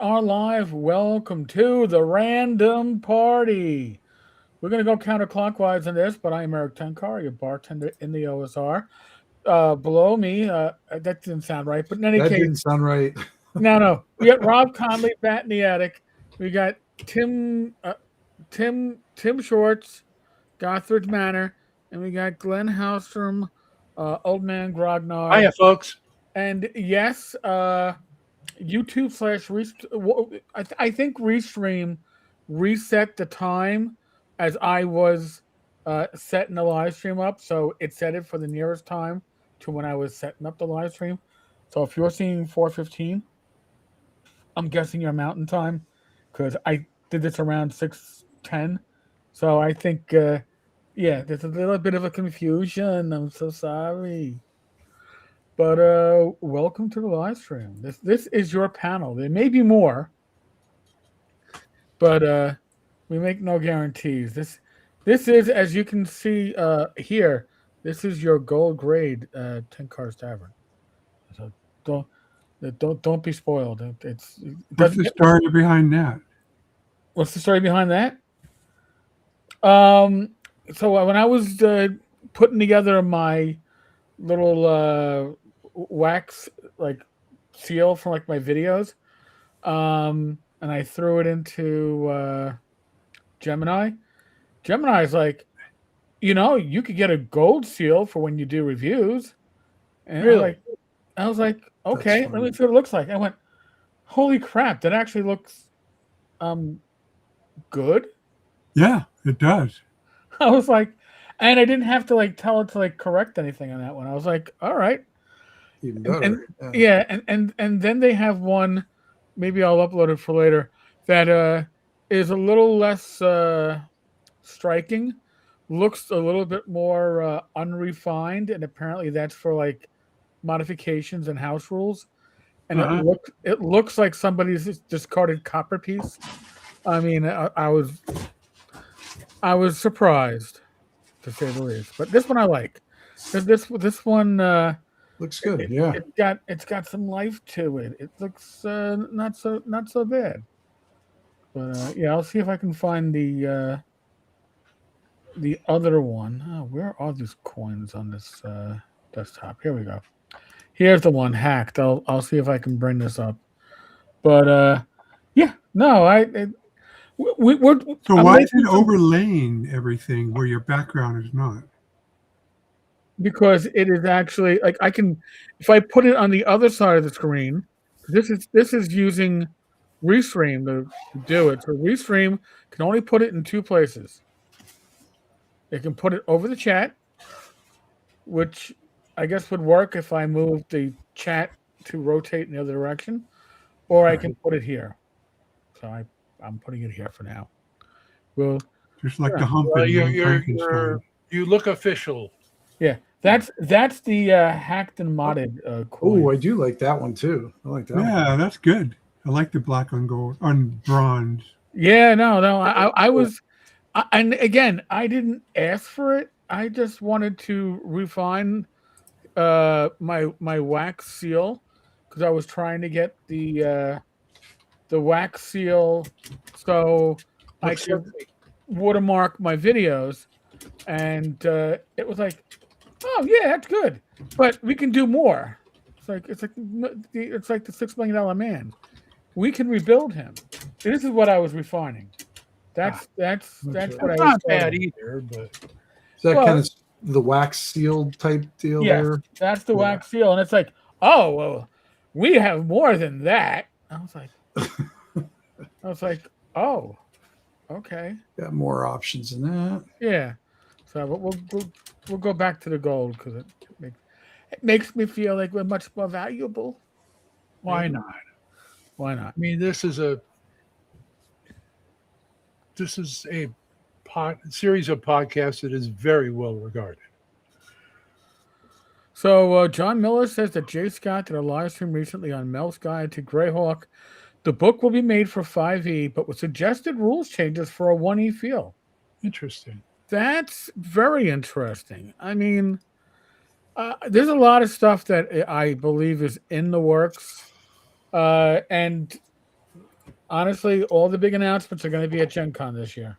are live. Welcome to the random party. We're going to go counterclockwise in this, but I'm Eric Tenkar, your bartender in the OSR. Below me, that didn't sound right, but in any That case, didn't sound right. no. We got Rob Conley, Bat in the Attic. We got Tim Shorts, Gothridge Manor, and we got Glenn Hallstrom, Old Man Grognard. Hiya, folks. And yes, YouTube slash I think Restream reset the time as I was setting the live stream up, so it set it for the nearest time to when I was setting up the live stream. So if you're seeing 4:15, I'm guessing your Mountain Time because I did this around 6:10. So I think yeah, there's a little bit of a confusion. I'm so sorry. But welcome to the live stream. This is your panel. There may be more, but we make no guarantees. This is, as you can see here, this is your gold grade Ten Cars Tavern. So don't be spoiled. What's the story behind that? What's the story behind that? So when I was putting together my little wax like seal for like my videos, and I threw it into Gemini. Gemini's like, you could get a gold seal for when you do reviews. And Really? I was like, okay, let me see what it looks like. I went, holy crap, that actually looks good. Yeah, it does. I was like, and I didn't have to like tell it to like correct anything on that one. I was like, all right. Even better. And then they have one, maybe I'll upload it for later, that is a little less striking, looks a little bit more unrefined, and apparently that's for like modifications and house rules. And it looks like somebody's discarded copper piece. I mean, I was surprised, to say the least. But this one I like. This one looks good. Yeah, it's got some life to it. It looks not so bad. But yeah, I'll see if I can find the other one. Oh, where are these coins on this desktop? Here we go. Here's the one hacked. I'll see if I can bring this up. But yeah, no, we're So why is it overlaying everything where your background is not? Because it is actually like I can, if I put it on the other side of the screen, this is using Restream to do it. So Restream can only put it in two places. It can put it over the chat, which I guess would work if I move the chat to rotate in the other direction, or I can put it here. So I'm putting it here for now. Well, just like the hump. Well, you look official. Yeah, that's the hacked and modded. Oh, I do like that one too. I like that. Yeah, one. That's good. I like the black on gold on bronze. Yeah, no. I was, and again, I didn't ask for it. I just wanted to refine my wax seal because I was trying to get the wax seal so I could watermark my videos, and it was like, oh yeah, that's good, but we can do more. It's like the $6 million man. We can rebuild him. This is what I was refining. That's what I was. Not bad either, but is that kind of the wax seal type deal there? That's the wax seal, and it's like, oh well, we have more than that. I was like, oh, okay. Got more options than that. Yeah. So we'll go back to the gold because it makes me feel like we're much more valuable. Why not? Why not? I mean, this is a series of podcasts that is very well regarded. So John Miller says that Jay Scott did a live stream recently on Mel's Guide to Greyhawk. The book will be made for 5e, but with suggested rules changes for a 1e feel. Interesting. That's very interesting. I mean, there's a lot of stuff that I believe is in the works. And honestly, all the big announcements are going to be at Gen Con this year.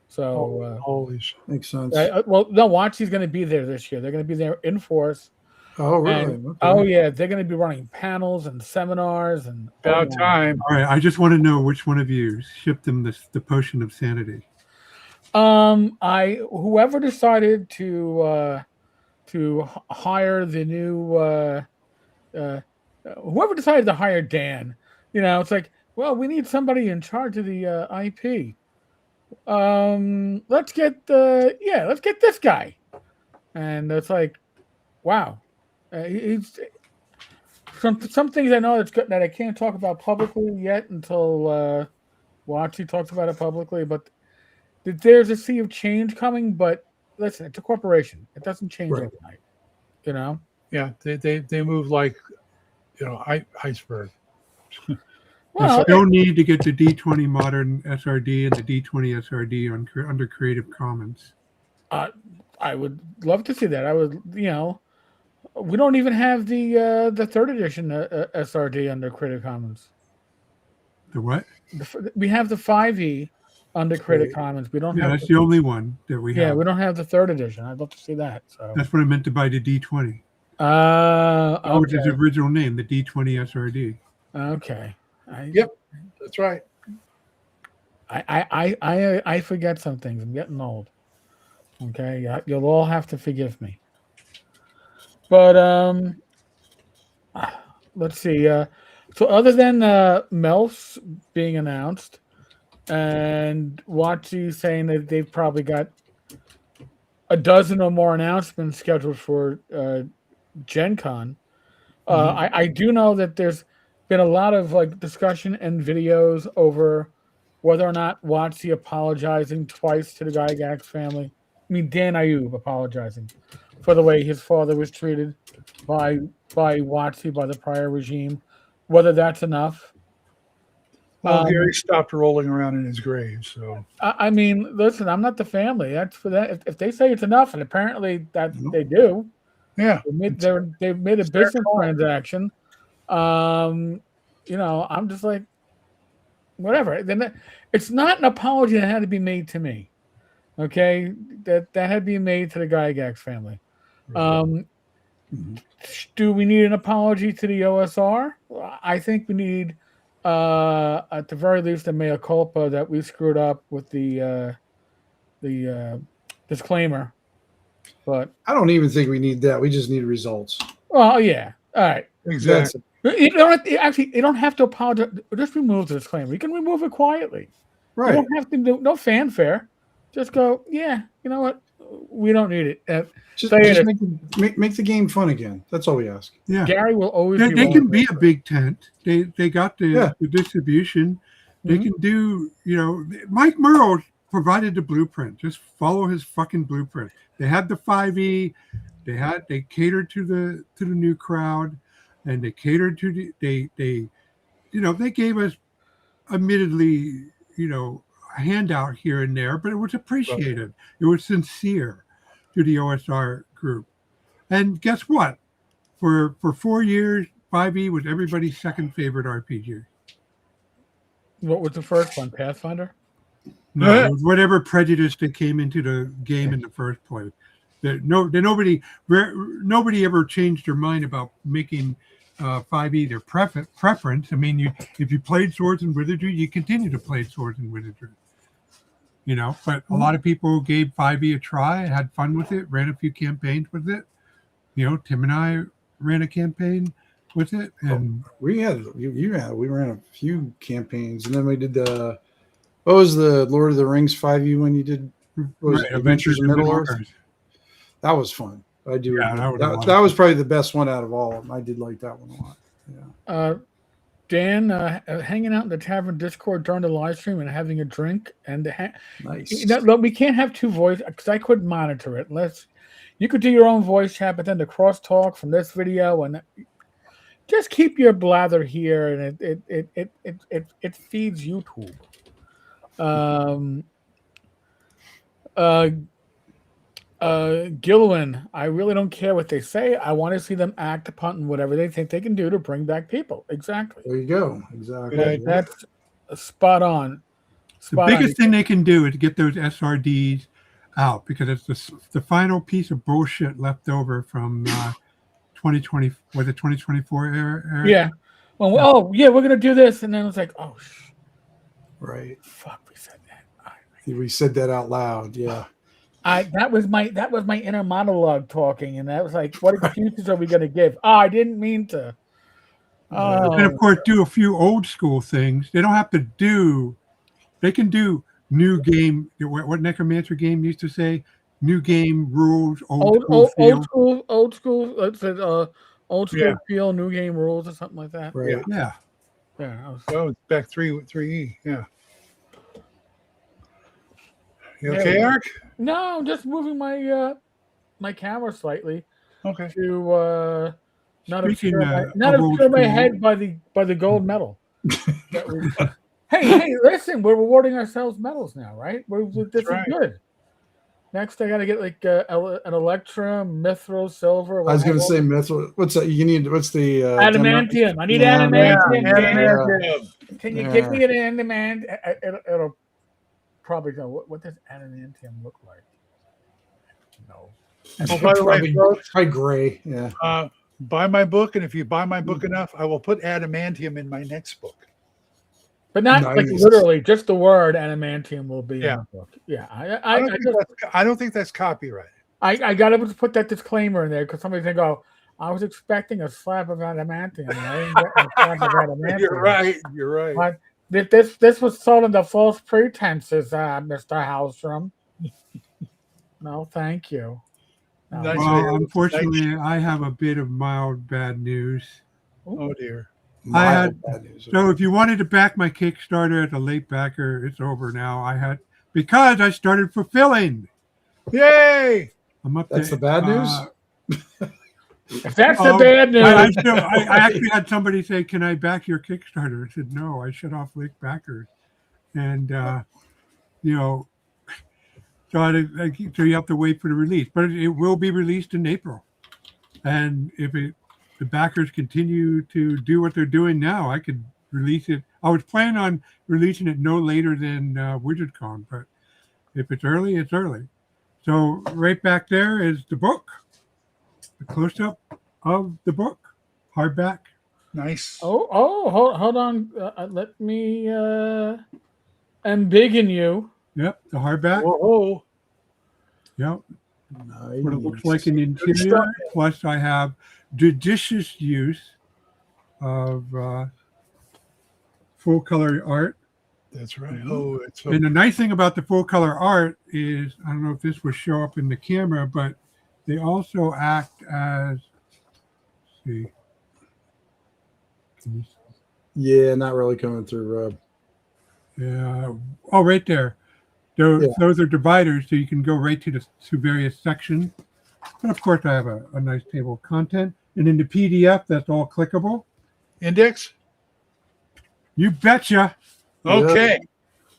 So, Holy shit. Makes sense. well, no, Watsy's going to be there this year. They're going to be there in force. Oh, really? And, Okay. oh yeah, they're going to be running panels and seminars and About time. All right, I just want to know which one of you shipped them the potion of sanity. Whoever decided to hire the new whoever decided to hire Dan, it's like, well, we need somebody in charge of the IP. Let's get this guy, and it's like, wow, he's some things I know that's good that I can't talk about publicly yet until Watsy talks about it publicly, but there's a sea of change coming. But listen, it's a corporation; it doesn't change Right. overnight. Yeah, they move like, iceberg. Well, You don't need to get the D20 modern SRD and the D20 SRD under Creative Commons. I would love to see that. I would, we don't even have the third edition SRD under Creative Commons. The what? We have the 5e under Creative Right. Commons. We don't Yeah, have. that's the only one that we Yeah, have. we don't have the third edition. I'd love to see that. So. That's what I meant to buy the D20. Which is Okay. the original name, the D20 SRD. Okay. Yep. That's right. I forget some things. I'm getting old. Okay, you'll all have to forgive me. But let's see. So other than Melf's being announced and Watsy saying that they've probably got a dozen or more announcements scheduled for Gen Con, I do know that there's been a lot of discussion and videos over whether or not Watsy apologizing twice to the Gygax family. I mean, Dan Ayub apologizing for the way his father was treated by Watsy, by the prior regime. Whether that's enough. Well, Gary stopped rolling around in his grave, so. I mean, listen, I'm not the family. That's for that. If they say it's enough, and apparently that they do, Yeah. they've made a business transaction. I'm just like, whatever. Then it's not an apology that had to be made to me. Okay, that had to be made to the Gygax family. Do we need an apology to the OSR? I think we need, at the very least, a mea culpa that we screwed up with the disclaimer. But I don't even think we need that. We just need results. well, yeah, all right. Exactly. You don't have to apologize. Just remove the disclaimer. You can remove it quietly. Right. You don't have to do no fanfare. Just go, yeah, you know what? We don't need it. Just Say it. make the game fun again. That's all we ask. Yeah. Gary will always They be can wrong. be a big tent. They got the distribution. They Mhm. can do, Mike Murrow provided the blueprint. Just follow his fucking blueprint. They had the 5e. They catered to the new crowd, and they catered to they gave us, admittedly, a handout here and there, but it was appreciated. It was sincere to the OSR group. And guess what? For 4 years, 5e was everybody's second favorite RPG. What was the first one? Pathfinder? No, it was whatever prejudice that came into the game in the first place. Nobody ever changed their mind about making 5e their preference. I mean, if you played Swords and Wizardry, you continue to play Swords and Wizardry. But a lot of people gave 5e a try, had fun with it, ran a few campaigns with it. Tim and I ran a campaign with it, and We ran a few campaigns, and then we did what was the Lord of the Rings 5e when you did Adventures in Middle Earth? That was fun. I do. Yeah, that was probably the best one out of all of them. I did like that one a lot. Yeah. Dan, hanging out in the tavern Discord during the live stream and having a drink and Nice. we can't have two voices because I couldn't monitor it unless you could do your own voice chat, but then the crosstalk from this video and just keep your blather here, and it feeds YouTube. Gilwin, I really don't care what they say. I want to see them act upon whatever they think they can do to bring back people. Exactly. There you go. Exactly. spot on. The biggest thing they can do is get those SRDs out because it's the final piece of bullshit left over from 2020. Was it 2024 era? Yeah. Well, yeah, we're gonna do this, and then it's like, oh, Right. fuck, we said that. We said that out loud. Yeah. That was my inner monologue talking, and that was like, what excuses are we gonna give? Oh, I didn't mean to. And of course, do a few old school things. They don't have to do. They can do new game. What Necromancer game used to say: new game rules, old school feel. Old school. Let's say old school feel, new game rules, or something like that. Right. Yeah. Oh, it's back 3E. Yeah. You okay, Eric? No, I'm just moving my my camera slightly. Okay. To not Speaking obscure my head by the gold medal. Hey, listen, we're rewarding ourselves medals now, right? This is good. Next, I got to get like an Electrum, Mithril, Silver. I was going to say Mithril. What's that? You need, what's the... adamantium. I need adamantium. Adamantium. Can you give me an adamantium? It'll probably go. What does adamantium look like? No. Oh, by the way, folks, probably gray. Yeah. Buy my book, and if you buy my book enough, I will put adamantium in my next book. But not like literally, just the word adamantium will be in the book. Yeah, I don't think that's copyrighted. I got to put that disclaimer in there because somebody's gonna go, I was expecting a slab of adamantium. And I didn't get a slab of adamantium. You're right. But this was sold under false pretenses, Mr. Hallstrom. No, thank you. No. Nice. Well, unfortunately, I have a bit of mild bad news. Oh dear. So if you wanted to back my Kickstarter as a late backer, it's over now. Because I started fulfilling. Yay! I'm up. That's the bad news. If that's the bad news. I actually had somebody say, "Can I back your Kickstarter?" I said, "No, I shut off late backers," and so you have to wait for the release, but it will be released in April, and if the backers continue to do what they're doing now, I could release it. I was planning on releasing it no later than WizardCon, but if it's early, it's early. So right back there is the book, the close-up of the book, hardback. Nice. Hold on. Let me embiggen you. Yep, the hardback. Whoa. Yep. Nice. What it looks like in the interior. Plus, I have judicious use of full color art. That's right. And the nice thing about the full color art is, I don't know if this will show up in the camera, but they also act as, let's see. Yeah, not really coming through, Rob. Yeah. Oh, right there. Those are dividers, so you can go right to various sections. And of course, I have a nice table of content. And in the PDF, that's all clickable. Index? You betcha. Okay.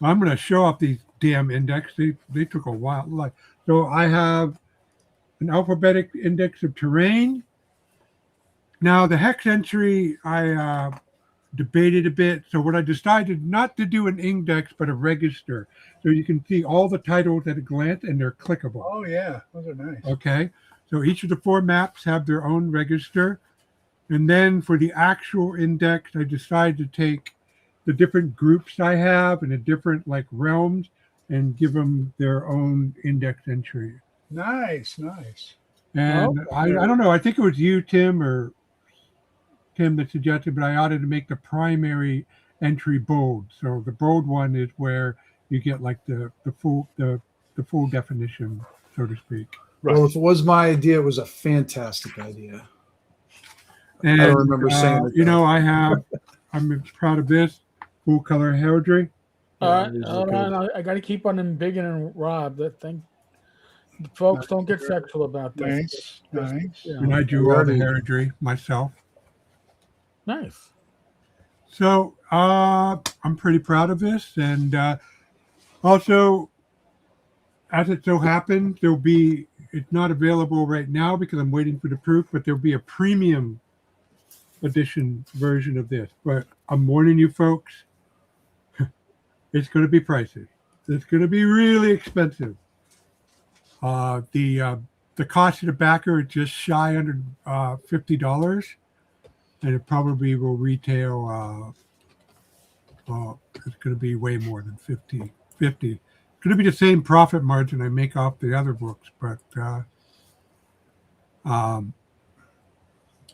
I'm going to show off these damn index. They took a while. So I have an alphabetic index of terrain. Now, the hex entry, I debated a bit. So what I decided not to do an index, but a register. So you can see all the titles at a glance, and they're clickable. Oh, yeah. Those are nice. Okay. So each of the 4 maps have their own register. And then for the actual index, I decided to take the different groups I have and the different realms and give them their own index entry. Nice. And I don't know. I think it was you, Tim, that suggested, but I ought to make the primary entry bold. So the bold one is where you get the full definition, so to speak. Right. Well, if it was my idea, it was a fantastic idea. And I don't remember saying it. I'm proud of this full color heraldry. Hold on. I got to keep on embiggening Rob. That thing. Folks, don't get sexual about this. Nice. And I do all the heraldry myself. Nice. So I'm pretty proud of this, and also, as it so happens, it's not available right now because I'm waiting for the proof, but there'll be a premium edition version of this. But I'm warning you folks, It's going to be pricey. It's going to be really expensive. The cost of the backer is just shy under $50, and it probably will retail. It's going to be way more than 50. It's going to be the same profit margin I make off the other books, but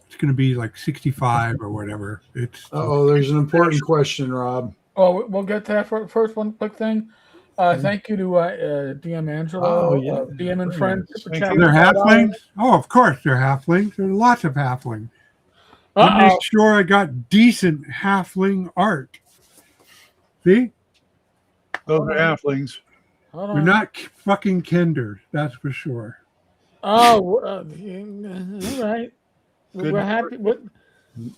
it's going to be like 65 or whatever. There's an important question, Rob. Oh, we'll get to that first. One quick thing. Thank you to DM Angelo, Oh, yeah. DM and friends. Thank They're halflings? Oh, of course they're halflings. There's lots of halflings. I make sure I got decent halfling art. See? Those are halflings. They're not fucking kinders, that's for sure. Oh, all right. Good. We're happy. What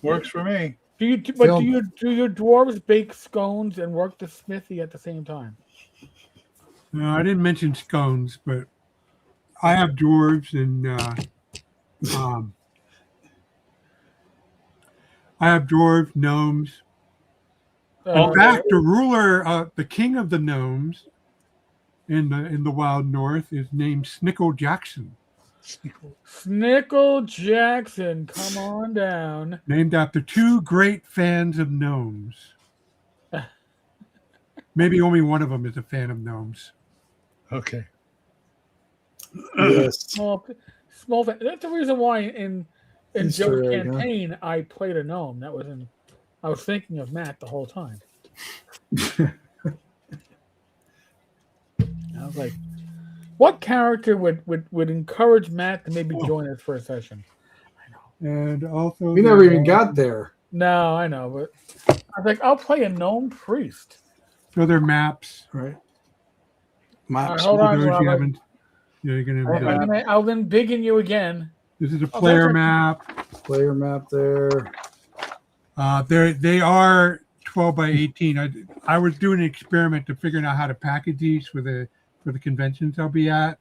Works for me. do you? But do your dwarves bake scones and work the smithy at the same time? No, I didn't mention scones, but I have dwarves and I have dwarves, gnomes. In fact, the ruler, the king of the gnomes in the wild north is named Snickle Jackson. Snickle Jackson, come on down. Named after two great fans of gnomes. Maybe only one of them is a fan of gnomes. Okay. Yes. Small. That's the reason why in Easter Joe's egg, huh? campaign I played a gnome. I was thinking of Matt the whole time. I was like, what character would encourage Matt to maybe join us for a session? And also, We never even got there. No, I know, but I was like, I'll play a gnome priest. So they're maps. Right. Hold on, Those you Robert. haven't. You're gonna. I'll then biggin you again. This is a player map. Player map there. They are 12 by 18. I was doing an experiment to figuring out how to package these for the conventions I'll be at.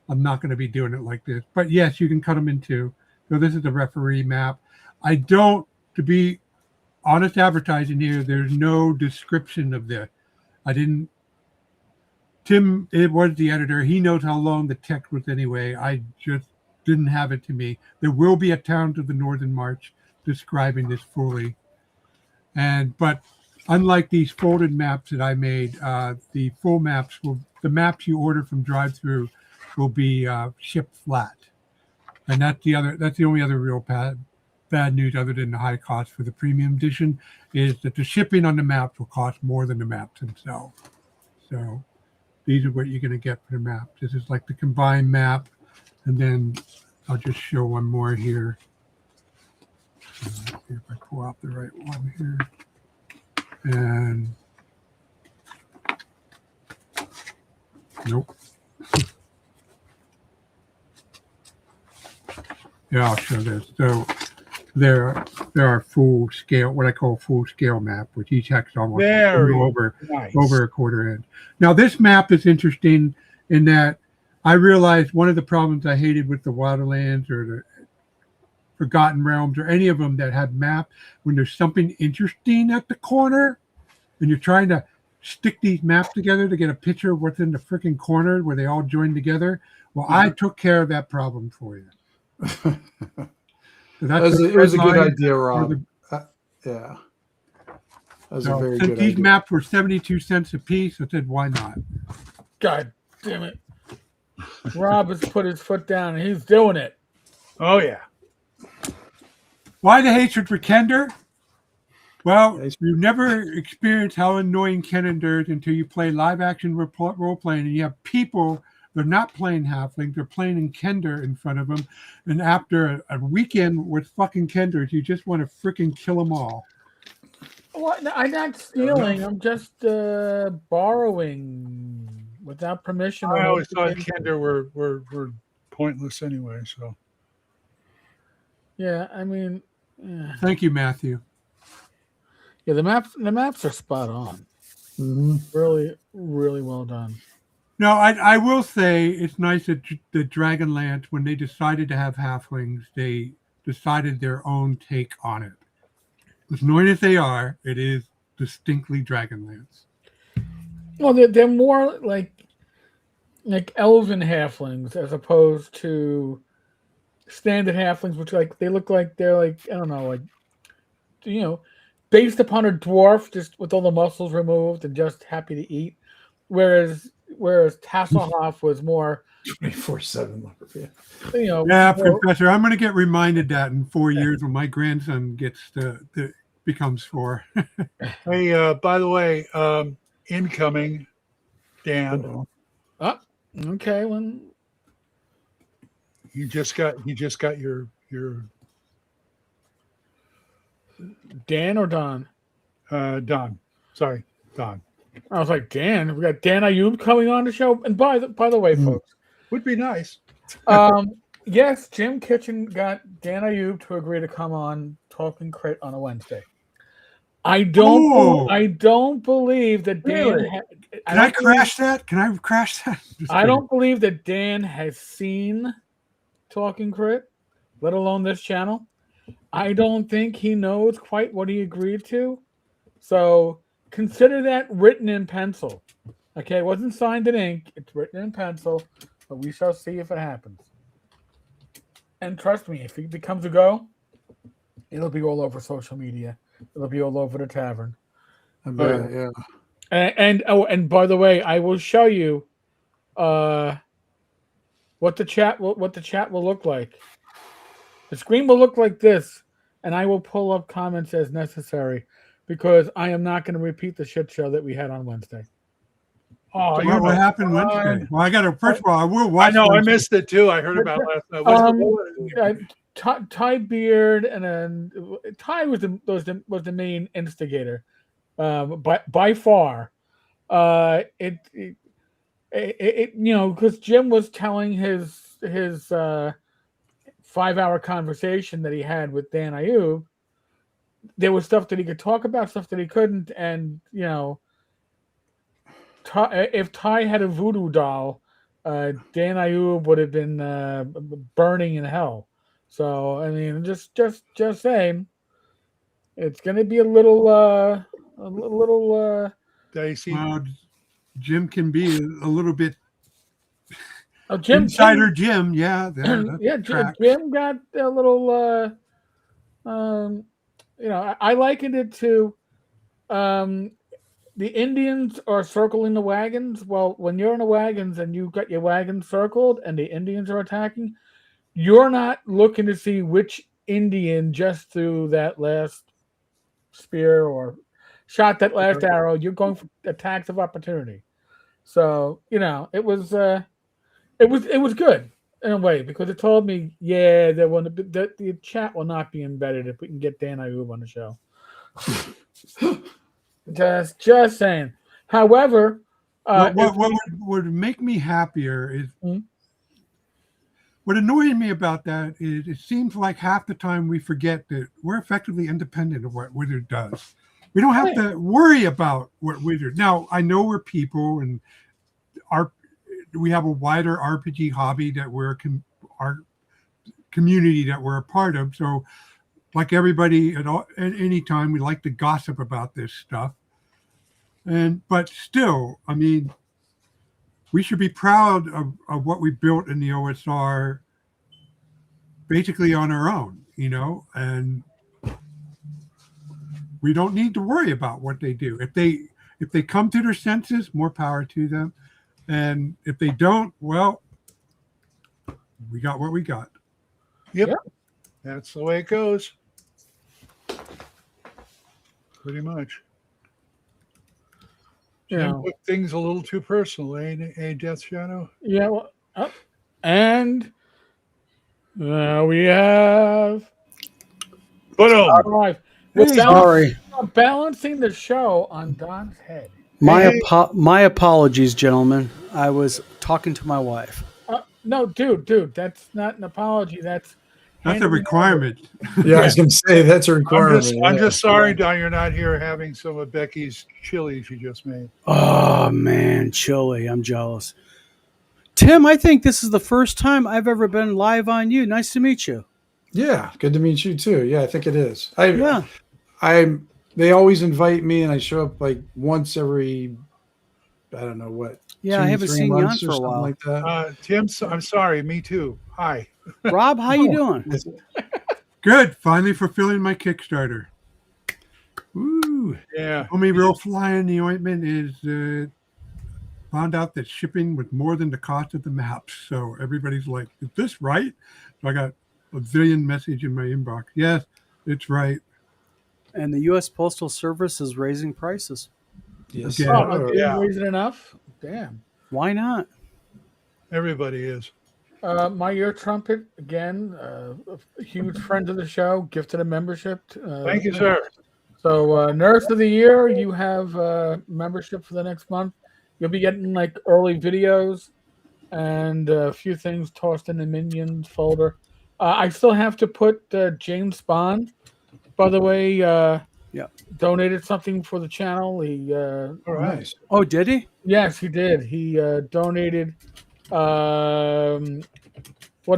I'm not going to be doing it like this, but yes, you can cut them in two. So this is the referee map. I don't, to be honest advertising here, there's no description of this. Tim, it was the editor. He knows how long the text was anyway. I just didn't have it to me. There will be a town to the northern march describing this fully. But unlike these folded maps that I made, the full maps the maps you order from drive-through will be shipped flat. And that's the only other real bad news other than the high cost for the premium edition is that the shipping on the maps will cost more than the maps themselves. So these are what you're going to get for the map. This is like the combined map. And then I'll just show one more here. See if I pull out the right one here. And nope. Yeah, I'll show this. So there are full scale, what I call full scale map, which each hex almost over a quarter inch. Now this map is interesting in that I realized one of the problems I hated with the Wildlands or the Forgotten Realms or any of them that had maps, when there's something interesting at the corner and you're trying to stick these maps together to get a picture of what's in the freaking corner where they all join together. Well, I took care of that problem for you. So it was a good idea, Rob. Yeah. That was a very good idea. These maps were 72 cents a piece, I said, why not? God damn it. Rob has put his foot down and he's doing it. Oh, yeah. Why the hatred for Kender? Well, you never experience how annoying Kender is until you play live action role playing and you have people, they're not playing halfling, they're playing in Kender in front of them. And after a weekend with fucking Kenders, you just want to freaking kill them all. Well, I'm not stealing, I'm just borrowing without permission. I always thought Kender were pointless anyway, so. Yeah, I mean. Yeah. Thank you, Matthew. Yeah, the maps are spot on. Mm-hmm. Really, really well done. No, I will say it's nice that the Dragonlance, when they decided to have halflings, they decided their own take on it. As annoying as they are, it is distinctly Dragonlance. Well, they're more like elven halflings as opposed to standard halflings, which like they look like they're like I don't know, like you know, based upon a dwarf just with all the muscles removed and just happy to eat. Whereas Tasselhoff was more 24/7 leopard. Yeah, more, Professor, I'm going to get reminded that in 4 years when my grandson becomes 4. Hey, by the way, incoming, Dan. okay, when You just got your Dan or Don? Don. Sorry, Don. I was like, Dan, we got Dan Ayub coming on the show. And by the way, folks, Would be nice. yes, Jim Kitchen got Dan Ayub to agree to come on Talking Crit on a Wednesday. I don't believe that Dan. Really? Can I crash that? Can I crash that? I don't believe that Dan has seen Talking Crit, let alone this channel. I don't think he knows quite what he agreed to. So consider that written in pencil. Okay, it wasn't signed in ink. It's written in pencil, but we shall see if it happens. And trust me, if it becomes a go, it'll be all over social media. It'll be all over the tavern. I bet, yeah. And by the way, I will show you what the chat will look like. The screen will look like this, and I will pull up comments as necessary because I am not going to repeat the shit show that we had on Wednesday. Oh, what happened Wednesday? Well, I got to. First of all, I will watch. I know I missed it too. I heard about it last night. Ty Beard and then Ty was the main instigator, by far. It because Jim was telling his 5-hour conversation that he had with Dan Ayub. There was stuff that he could talk about, stuff that he couldn't, and if Ty had a voodoo doll, Dan Ayub would have been burning in hell. So I mean, just saying, it's going to be a little dicey. Well, Jim can be a little bit Insider Jim. Yeah, Jim got a little. I likened it to the Indians are circling the wagons. Well, when you're in the wagons and you've got your wagon circled and the Indians are attacking, you're not looking to see which Indian just threw that last spear or shot that last arrow. You're going for attacks of opportunity. So, it was good in a way because it told me, the chat will not be embedded if we can get Dan Ayub on the show. Just saying. However, what would make me happier is what annoyed me about that is it seems like half the time we forget that we're effectively independent of what Wizard does. We don't have to worry about what Wizard. Now, I know we're people and we have a wider RPG hobby that our community that we're a part of. So like everybody at any time, we like to gossip about this stuff. But still, I mean, we should be proud of what we built in the OSR basically on our own, and we don't need to worry about what they do. If they come to their senses, more power to them. And if they don't, well, we got what we got. Yep. That's the way it goes. Pretty much. Took things a little too personal, Death Shadow? Yeah. Well, and we have. Sorry. Balancing the show on Don's head. My apologies, gentlemen. I was talking to my wife. No, dude, that's not an apology. That's a requirement. Yeah, I was going to say that's a requirement. I'm just sorry, Don, you're not here having some of Becky's chili she just made. Oh, man, chili. I'm jealous. Tim, I think this is the first time I've ever been live on you. Nice to meet you. Yeah, good to meet you too. Yeah, I think it is. They always invite me, and I show up like once every I don't know what. Yeah, I haven't 3 seen you on months or for a something while. like that. Tim, I'm sorry. Me too. Hi. Rob, how you doing? Good. Finally fulfilling my Kickstarter. Ooh. Yeah. Only real fly in the ointment is found out that shipping was more than the cost of the maps. So everybody's like, is this right? So I got a zillion message in my inbox. Yes, it's right. And the U.S. Postal Service is raising prices. Yes. Again. Oh, sir. didn't Yeah. raise it enough? Damn. Why not? Everybody is. My ear trumpet again, a huge friend of the show, gifted a membership. Thank you, sir. So, Nurse of the Year, you have membership for the next month. You'll be getting like early videos and a few things tossed in the Minions folder. I still have to put James Bond. By the way, donated something for the channel. He All right. Nice. Oh, did he? yes, he did. He donated. What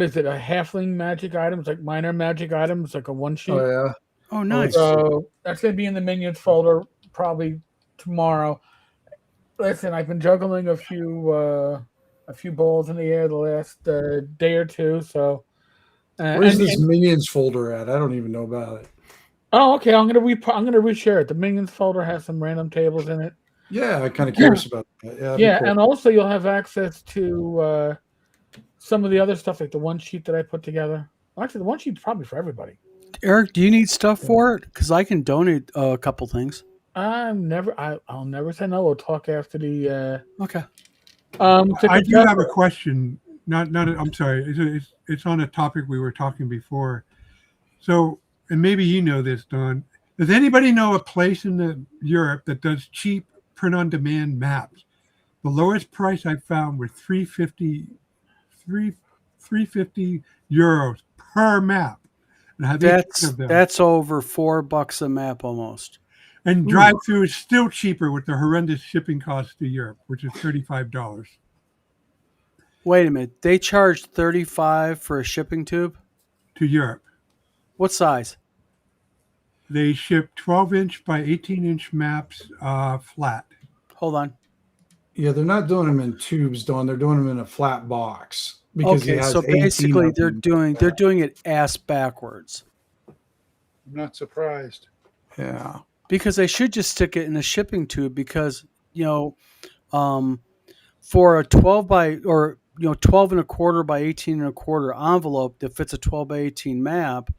is it? A halfling magic items, like minor magic items, like a one sheet. Oh yeah. Oh, nice. So that's gonna be in the Minions folder probably tomorrow. Listen, I've been juggling a few balls in the air the last day or two. So, Where's this Minions folder at? I don't even know about it. oh, okay. I'm gonna reshare it. The Minions folder has some random tables in it. Yeah, I'm kind of curious about that. Yeah. that'd be Yeah, cool. and also you'll have access to some of the other stuff, like the one sheet that I put together. Well, actually, the one sheet's probably for everybody. Eric, do you need stuff for it? Because I can donate a couple things. I'll never say no. We'll talk after the. Okay. I do have a question. I'm sorry. It's on a topic we were talking before. So, and maybe you know this, Don. Does anybody know a place in Europe that does cheap print-on-demand maps? The lowest price I found were 350 euros per map. And I have 18 of them. That's over $4 a map almost. And drive-through is still cheaper with the horrendous shipping costs to Europe, which is $35. Wait a minute. They charge $35 for a shipping tube? To Europe. What size? They ship 12-inch by 18-inch maps flat. Hold on. Yeah, they're not doing them in tubes, Don. They're doing them in a flat box. Because Okay, so basically they're doing it ass backwards. I'm not surprised. Yeah. Because they should just stick it in a shipping tube because, for a 12 by or 12 and a quarter by 18 and a quarter envelope that fits a 12 by 18 map,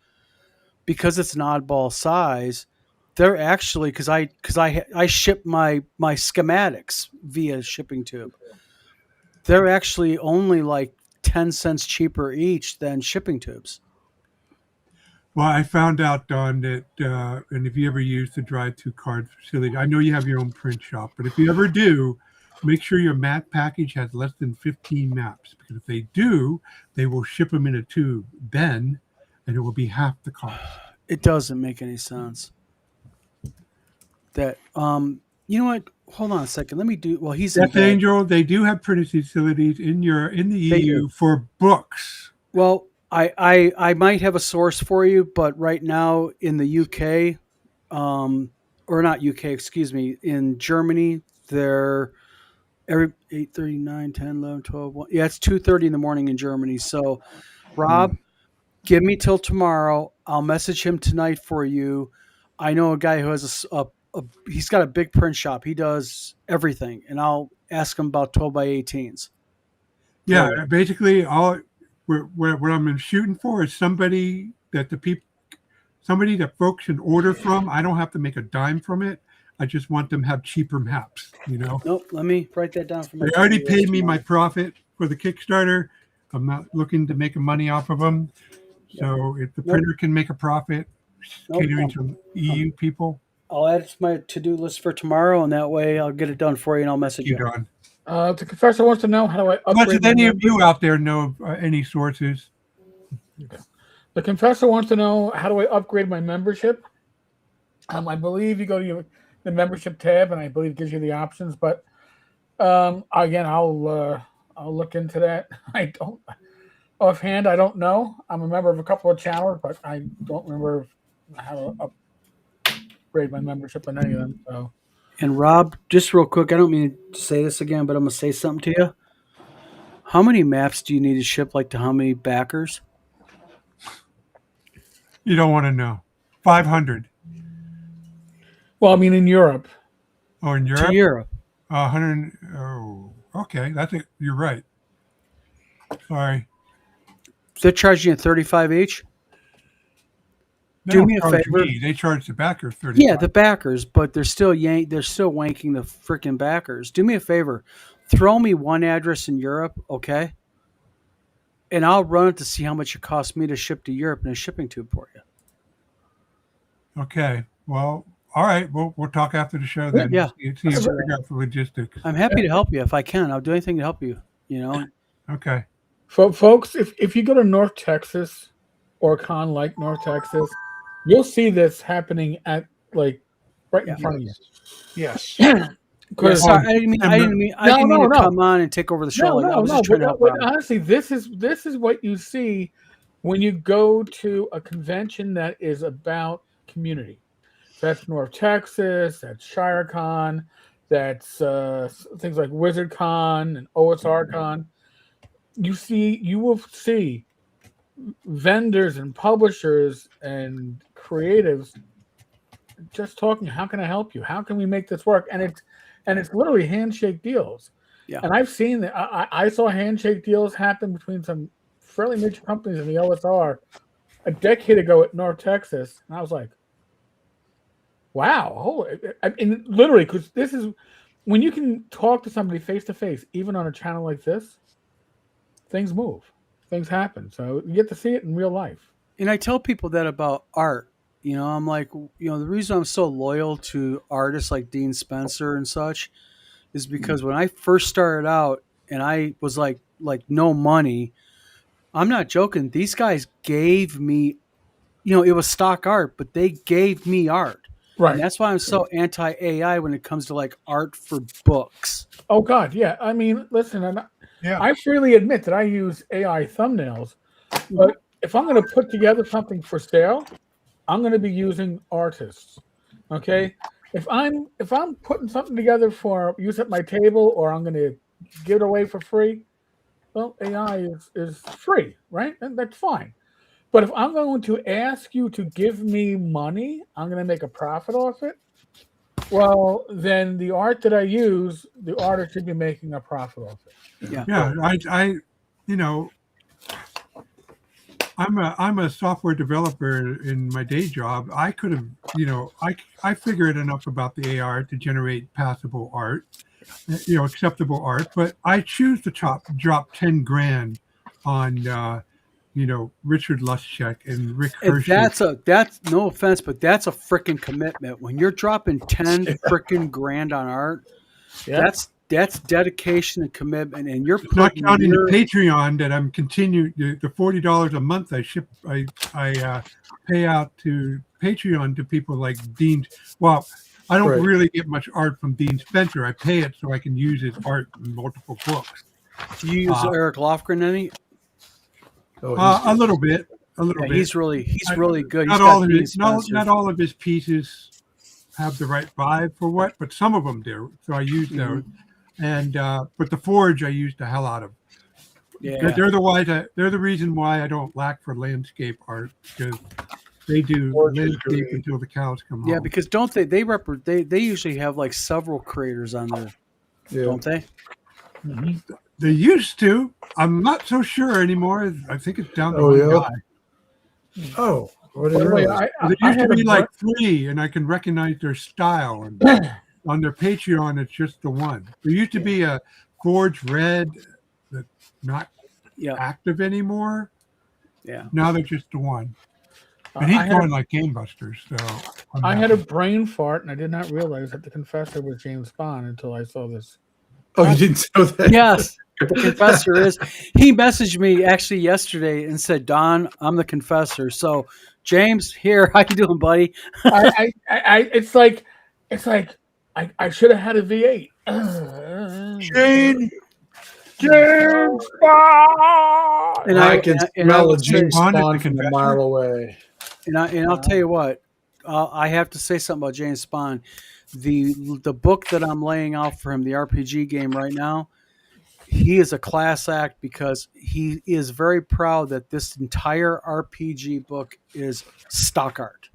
because it's an oddball size, they're actually because I ship my schematics via shipping tube. They're actually only like 10 cents cheaper each than shipping tubes. Well, I found out, Don, that and if you ever use the drive-through card facility, I know you have your own print shop, but if you ever do, make sure your map package has less than 15 maps, because if they do, they will ship them in a tube then, and it will be half the cost. It doesn't make any sense. That you know what? Hold on a second. Let me do. Well, he's Death Angel. They do have printing facilities in the EU for books. Well, I might have a source for you, but right now in the UK, or not UK, excuse me, in Germany, they're every 8:30, 9, 10, 11, 12, 1. Yeah, it's 2:30 in the morning in Germany. So, Rob, give me till tomorrow. I'll message him tonight for you. I know a guy who has he's got a big print shop. He does everything, and I'll ask him about 12 by 18s. Yeah, basically what I'm shooting for is somebody that folks can order from. I don't have to make a dime from it. I just want them to have cheaper maps, Nope, let me write that down for my. They already paid me my profit for the Kickstarter. I'm not looking to make money off of them. So if the printer can make a profit, catering to EU people. I'll add it to my to-do list for tomorrow, and that way I'll get it done for you, and I'll message you. Don. The confessor wants to know how do I upgrade. How much does any of you out there know of any sources? Okay. The confessor wants to know how do I upgrade my membership. I believe you go to the membership tab, and I believe it gives you the options. But again, I'll look into that. I don't offhand. I don't know. I'm a member of a couple of channels, but I don't remember how to upgrade my membership on any of them. So And Rob, just real quick, I don't mean to say this again, but I'm gonna say something to you. How many maps do you need to ship? Like to how many backers? You don't want to know. 500. Well, I mean, in Europe. Oh, in To Europe? Europe. 100. Oh, okay. That's it. You're right. Sorry. They're charging you 35 each. They Do don't me a charge favor. me. They charge the backer 35. Yeah, the backers, but they're still wanking the freaking backers. Do me a favor. Throw me one address in Europe, okay? And I'll run it to see how much it costs me to ship to Europe in a shipping tube for you. Okay. Well, all right. We'll talk after the show then. Yeah. See figure out the logistics. I'm happy to help you if I can. I'll do anything to help you, you know. Okay. Folks, if you go to North Texas or a con like North Texas, you'll see this happening at like right in front of you. Yes. Sorry, I didn't mean to come on and take over the show. I was just trying to help out. Honestly, this is what you see when you go to a convention that is about community. That's North Texas, that's ShireCon, that's things like WizardCon and OSRCon. You will see vendors and publishers and creatives just talking. How can I help you? How can we make this work? And it's literally handshake deals. Yeah. And I've seen that. I saw handshake deals happen between some fairly major companies in the OSR a decade ago at North Texas, and I was like, wow. I mean, literally, because this is when you can talk to somebody face to face, even on a channel like this, things move, things happen. So you get to see it in real life. And I tell people that about art. You know, I'm like, you know, the reason I'm so loyal to artists like Dean Spencer and such is because when I first started out and I was like no money, I'm not joking. These guys gave me, you know, it was stock art, but they gave me art. Right. And that's why I'm so anti-AI when it comes to like art for books. Oh God, yeah. I mean, listen, I freely admit that I use AI thumbnails, but if I'm going to put together something for sale, I'm going to be using artists. Okay. If I'm putting something together for use at my table, or I'm going to give it away for free, well, AI is free, right? And that's fine. But if I'm going to ask you to give me money, I'm going to make a profit off it. Well, then the art that I use, the artist should be making a profit off it. Yeah. I you know, I'm a software developer in my day job. I could have, you know, I figured enough about the AR to generate passable art, you know, acceptable art, but I choose to drop 10 grand on, you know, Richard Luschek and Rick Hershey. That's no offense, but that's a freaking commitment. When you're dropping 10 freaking grand on art, that's dedication and commitment, and you're not counting the Patreon that I'm continuing the $40 a month I pay out to Patreon to people like Dean. Well, I don't really get much art from Dean Spencer. I pay it so I can use his art in multiple books. Do you use Eric Lofgren any? A little bit. Bit. He's really good. Not all of his pieces have the right vibe for what, but some of them do. So I use those. And but the Forge I use the hell out of. Yeah, they're the reason why I don't lack for landscape art, because they do landscape until the cows come home. Yeah, because don't they? They usually have like several creators on there, don't they? Mm-hmm. They used to. I'm not so sure anymore. I think it's down to one guy. Oh, there used to be like 3, and I can recognize their style. And on their Patreon, it's just the one. There used to be a Forge Red that's not active anymore. Yeah. Now they're just the one. And he's going like gangbusters. So I had a brain fart, and I did not realize that the Confessor was James Bond until I saw this. Oh, you didn't know that? Yes. The Confessor is. He messaged me actually yesterday and said, "Don, I'm the Confessor." So, James, here, how you doing, buddy? It's like I should have had a V8. James Bond. And I can smell a James Bond from a mile away. And I'll tell you what, I have to say something about James Bond. The book that I'm laying out for him, the RPG game right now, he is a class act because he is very proud that this entire RPG book is stock art.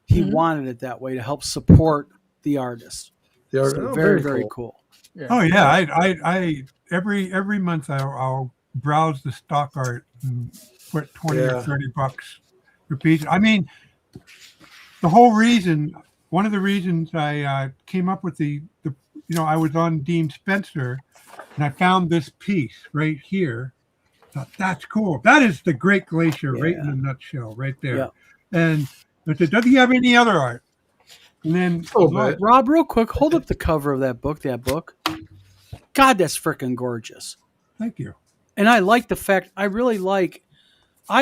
He wanted it that way to help support the artist. So very cool. Yeah. Oh yeah, I every month I'll browse the stock art and put 20 or $30 per piece. I mean, the whole reason, one of the reasons I came up with the I was on Dean Spencer and I found this piece right here. Thought that's cool. That is the Great Glacier right in a nutshell, right there. Yeah. And I said, does he have any other art? And then Rob, real quick, hold up the cover of that book. God, that's freaking gorgeous. Thank you. And I like the fact, I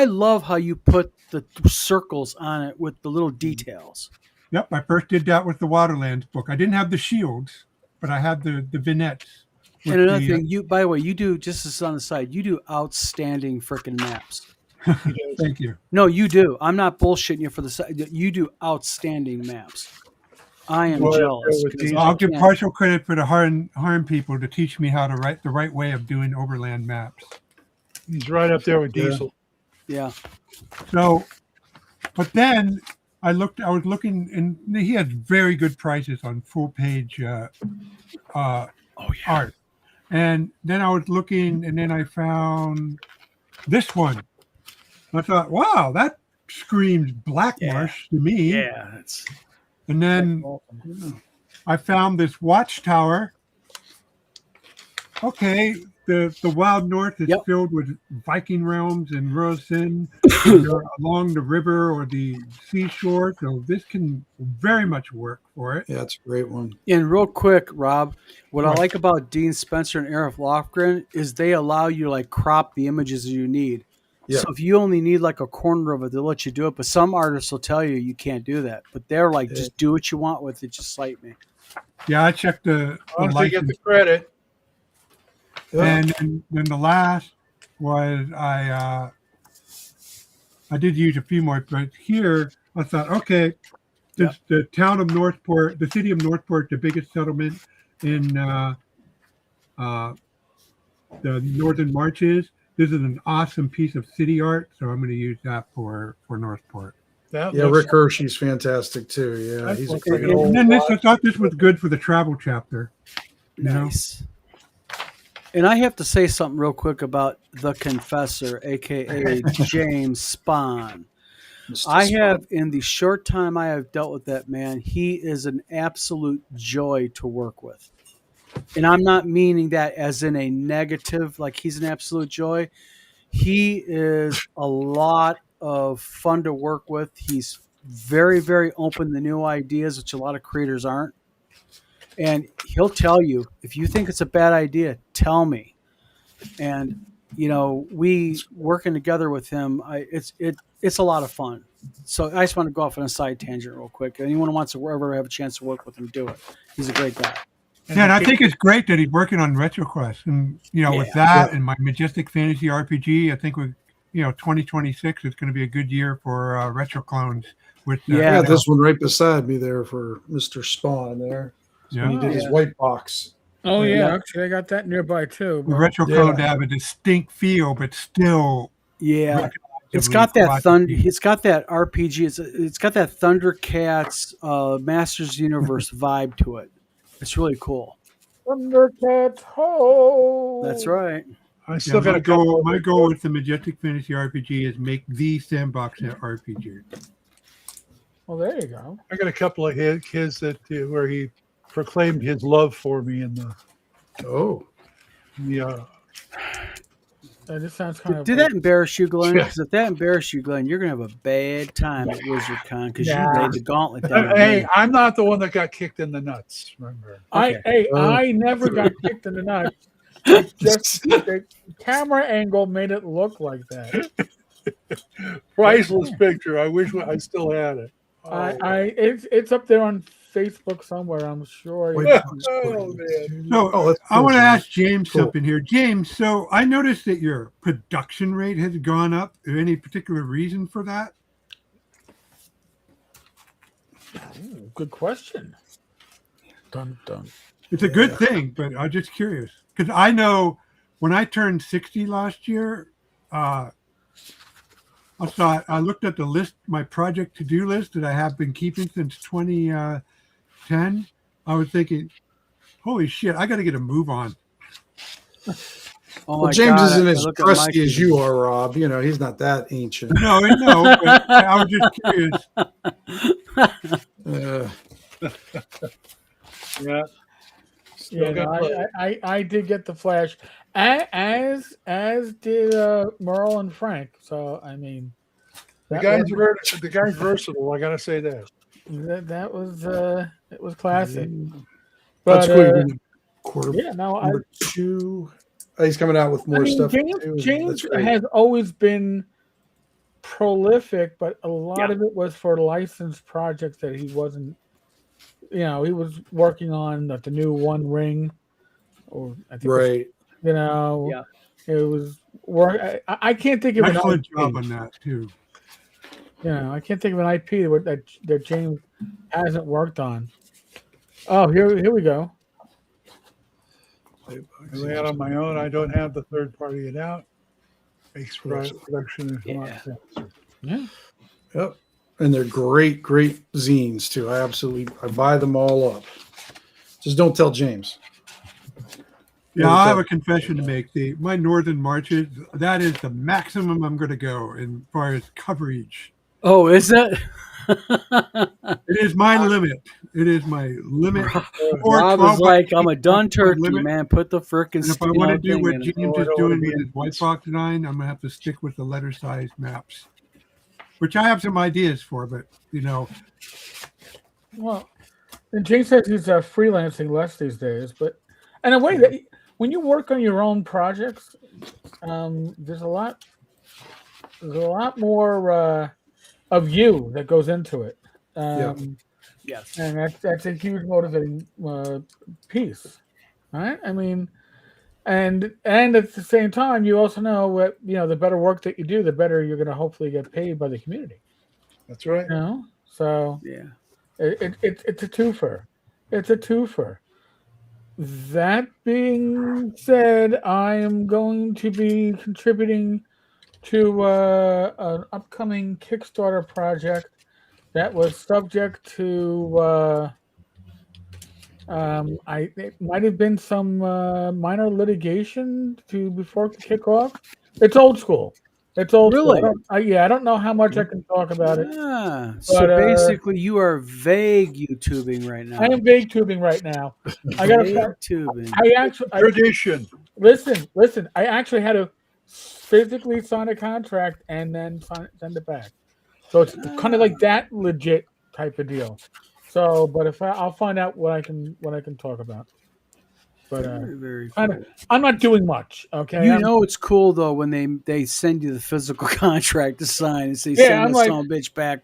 love how you put the circles on it with the little details. Yep, I first did that with the Waterlands book. I didn't have the shields, but I had the vignettes. And another thing, by the way, you do, just as on the side, you do outstanding freaking maps. Thank you. No, you do. I'm not bullshitting you for the side. You do outstanding maps. I am jealous. I'll give partial credit for the Harn people to teach me how to write the right way of doing overland maps. He's right up there with Diesel. Yeah. So, but then I was looking, and he has very good prices on full page art. And then I was looking, and then I found this one. I thought, wow, that screams Black Marsh to me. Yeah, that's. And then I found this watchtower. Okay, the Wild North is filled with Viking realms and Rosen along the river or the seashore. So this can very much work for it. Yeah, it's a great one. And real quick, Rob, what I like about Dean Spencer and Eric Lofgren is they allow you to like crop the images you need. Yeah. So if you only need like a corner of it, they'll let you do it. But some artists will tell you you can't do that. But they're like, just do what you want with it. Just cite me. Yeah, I checked the license. Get the credit. And then the last was I did use a few more, but here I thought, okay, since the town of Northport, the city of Northport, the biggest settlement in the Northern Marches, this is an awesome piece of city art, so I'm going to use that for Northport. Rick Hershey's fantastic too. Yeah, he's and then I thought this was good for the travel chapter. Nice. And I have to say something real quick about the Confessor, aka James Spahn. I have, in the short time I have dealt with that man, he is an absolute joy to work with. And I'm not meaning that as in a negative, like he's an absolute joy. He is a lot of fun to work with. He's very, very open to new ideas, which a lot of creators aren't. And he'll tell you, if you think it's a bad idea, tell me. And, we working together with him, it's a lot of fun. So I just want to go off on a side tangent real quick. Anyone who wants to ever have a chance to work with him, do it. He's a great guy. And I think it's great that he's working on RetroQuest, and with that and my Majestic Fantasy RPG, I think 2026 is going to be a good year for retro clones. With this one right beside me there for Mr. Spawn there. Yeah, when he did his white box. Oh yeah, actually I got that nearby too. The retro clone to have a distinct feel, but still. Yeah. It's got that thunder. It's got that RPG. It's got that Thundercats, Masters Universe vibe to it. It's really cool. Thundercats ho! That's right. I still got to go. My goal with the Majestic Fantasy RPG is make the sandbox RPG. Well, there you go. I got a couple of his that where he proclaimed his love for me in the. This sounds kind of. Did that embarrass you, Glenn? Because if that embarrassed you, Glenn, you're gonna have a bad time at WizardCon because you laid the gauntlet down. Hey, I'm not the one that got kicked in the nuts. Remember? I never got kicked in the nuts. Just the camera angle made it look like that. Priceless picture. I wish I still had it. It's up there on Facebook somewhere, I'm sure. I want to ask James something here. James, so I noticed that your production rate has gone up. Is there any particular reason for that? Good question. Dun, dun. It's a good thing, but I'm just curious because I know when I turned 60 last year, I looked at the list, my project to-do list that I have been keeping since 2010. I was thinking, holy shit, I got to get a move on. Oh Well, my James God, isn't I as look at my crusty as TV. you are, Rob. You know, he's not that ancient. No, but I was just curious. Yeah. Yeah, Still got no, plenty. I did get the Flash, as did Merle and Frank. So I mean, The that guy's was, the guy's versatile. I gotta say that. that was it was classic. That's But cool. Quarter yeah, no, number 2. He's coming out with I more mean stuff James too. James That's great. has always been prolific, but a lot Yeah. of it was for licensed projects that he wasn't. You know, he was working on the new One Ring, or I think it's, Right. you know, Yeah. it was work. I can't think of an Excellent IP. job on that too. You know, I can't think of an IP that James hasn't worked on. Oh, here we go. I ran on my own. I don't have the third party it out. Makes production is a lot Yeah. faster. Yeah. Yep. And they're great zines too. I buy them all up. Just don't tell James. Yeah, I have a confession to make. My Northern Marches, that is the maximum I'm going to go in far as coverage. Oh, is that? It is my limit. It is my limit. Or Rob 12 is by like, I'm a 8, done that's my turkey, limit. man. Put the frickin' And if I want to do what thing in. James Oh, I is don't wanna doing be with his in white this. box design, I'm going to have to stick with the letter size maps, which I have some ideas for, but Well, and James says he's freelancing less these days, but in a way that when you work on your own projects, there's a lot more of you that goes into it. Yes. And that's a huge motivating piece, right? I mean, and at the same time, you also know what the better work that you do, the better you're going to hopefully get paid by the community. That's right. You know, so Yeah. it's a twofer. It's a twofer. That being said, I am going to be contributing to an upcoming Kickstarter project that was subject to it might have been some minor litigation before it could kick off. It's old school. It's old Really? school. I don't know how much I can talk about it. Ah, so But, basically, you are vague YouTubing right now. I am vague tubing right now. I got Vague to. tubing. Tradition. Listen. I actually had to physically sign a contract and then send it back. So it's kind of like that legit type of deal. So, but if I'll find out what I can talk about. But Very, very kind cool. of, I'm not doing much. Okay. You know it's cool though when they send you the physical contract to sign and say Yeah, send I'm this like- son of a bitch back,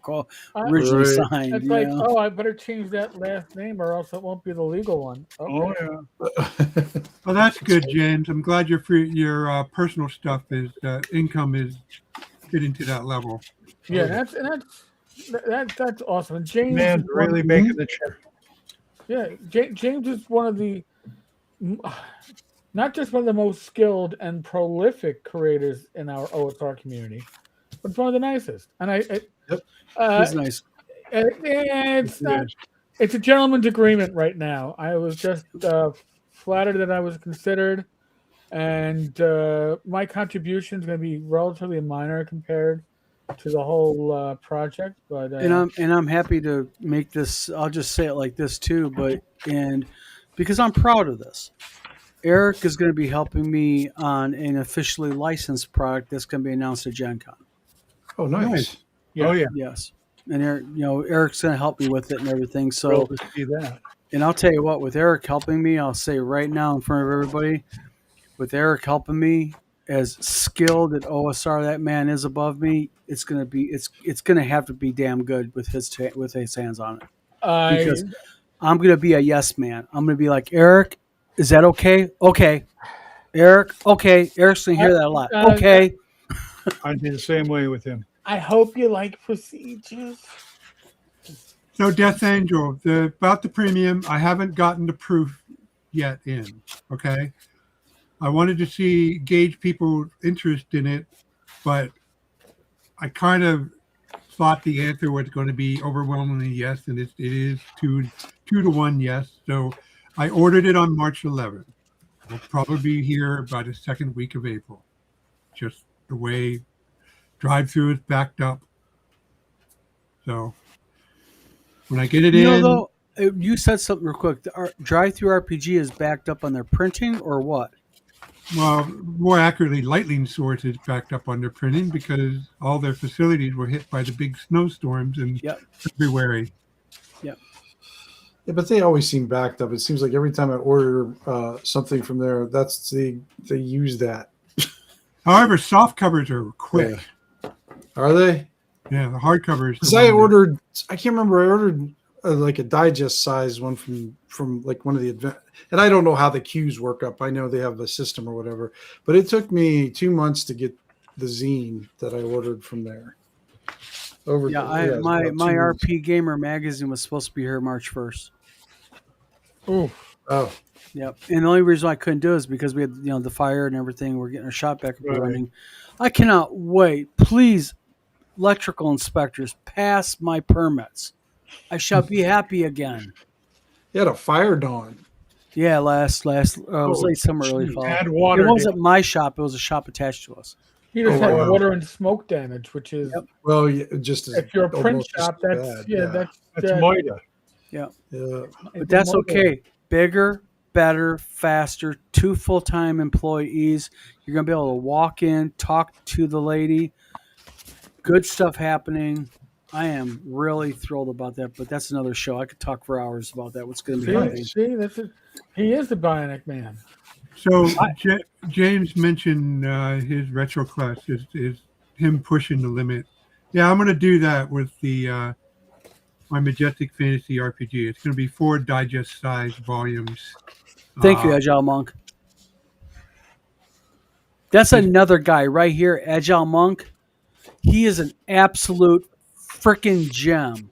originally Right. signed. It's you like, know? oh, I better change that last name or else it won't be the legal one. Okay. Oh yeah. well, that's good, James. I'm glad your personal stuff is income is getting to that level. Yeah, that's awesome. And James, Man, is one- really making the check. yeah, James is one of the, not just one of the most skilled and prolific creators in our OSR community, but one of the nicest. And He's nice. It's a gentleman's agreement right now. I was just flattered that I was considered, and my contribution is going to be relatively minor compared to the whole project. But And I'm happy to make this. I'll just say it like this too, and because I'm proud of this. Eric is going to be helping me on an officially licensed product that's going to be announced at Gen Con. Oh, nice. Yeah. Oh yeah. Yes. And Eric's going to help me with it and everything. So, Thrilled to see that. and I'll tell you what, with Eric helping me, I'll say right now in front of everybody, with Eric helping me, as skilled at OSR that man is above me, it's going to have to be damn good with his hands on it. Because I'm going to be a yes man. I'm going to be like, Eric, is that okay? Okay. Eric, okay. Eric's going to hear that a lot. Okay. I'd be the same way with him. I hope you like procedures. So Death Angel, about the premium, I haven't gotten the proof yet in. Okay. I wanted to gauge people's interest in it, but I kind of thought the answer was going to be overwhelmingly yes, and it is 2 to 1 yes. So I ordered it on March 11th. It'll probably be here by the second week of April. Just the way drive-through is backed up. So when I get it in, though, you said something real quick. The drive-through RPG is backed up on their printing, or what? well, more accurately, Lightning Source is backed up on their printing because all their facilities were hit by the big snowstorms in February. Yep. Yeah, but they always seem backed up. It seems like every time I order something from there, they use that. However, soft covers are quick. Yeah. Are they? Yeah, the hard covers. Because I can't remember. I ordered like a digest size one from like one of the event, and I don't know how the queues work up. I know they have a system or whatever, but it took me 2 months to get the zine that I ordered from there. My RP Gamer magazine was supposed to be here March 1st. Oh, Yep. And the only reason I couldn't do it is because we had the fire and everything. We're getting our shop back up and running. I cannot wait. Please, electrical inspectors, pass my permits. I shall be happy again. You had a fire dawn. Yeah, last it was late summer, early fall. Add water. It wasn't my shop; it was a shop attached to us. he just had water and smoke damage, which is Well, yeah, just as if you're a print almost shop, as that's bad. That's Moida. Yeah, Yeah. but that's okay. Bigger, better, faster. 2 full-time employees. You're gonna be able to walk in, talk to the lady. Good stuff happening. I am really thrilled about that, but that's another show. I could talk for hours about that. What's going to be happening? See, he is the Bionic Man. So James mentioned his retro class is him pushing the limit. Yeah, I'm going to do that with the my Majestic Fantasy RPG. It's going to be 4 digest size volumes. Thank you, Agile Monk. That's another guy right here, Agile Monk. He is an absolute freaking gem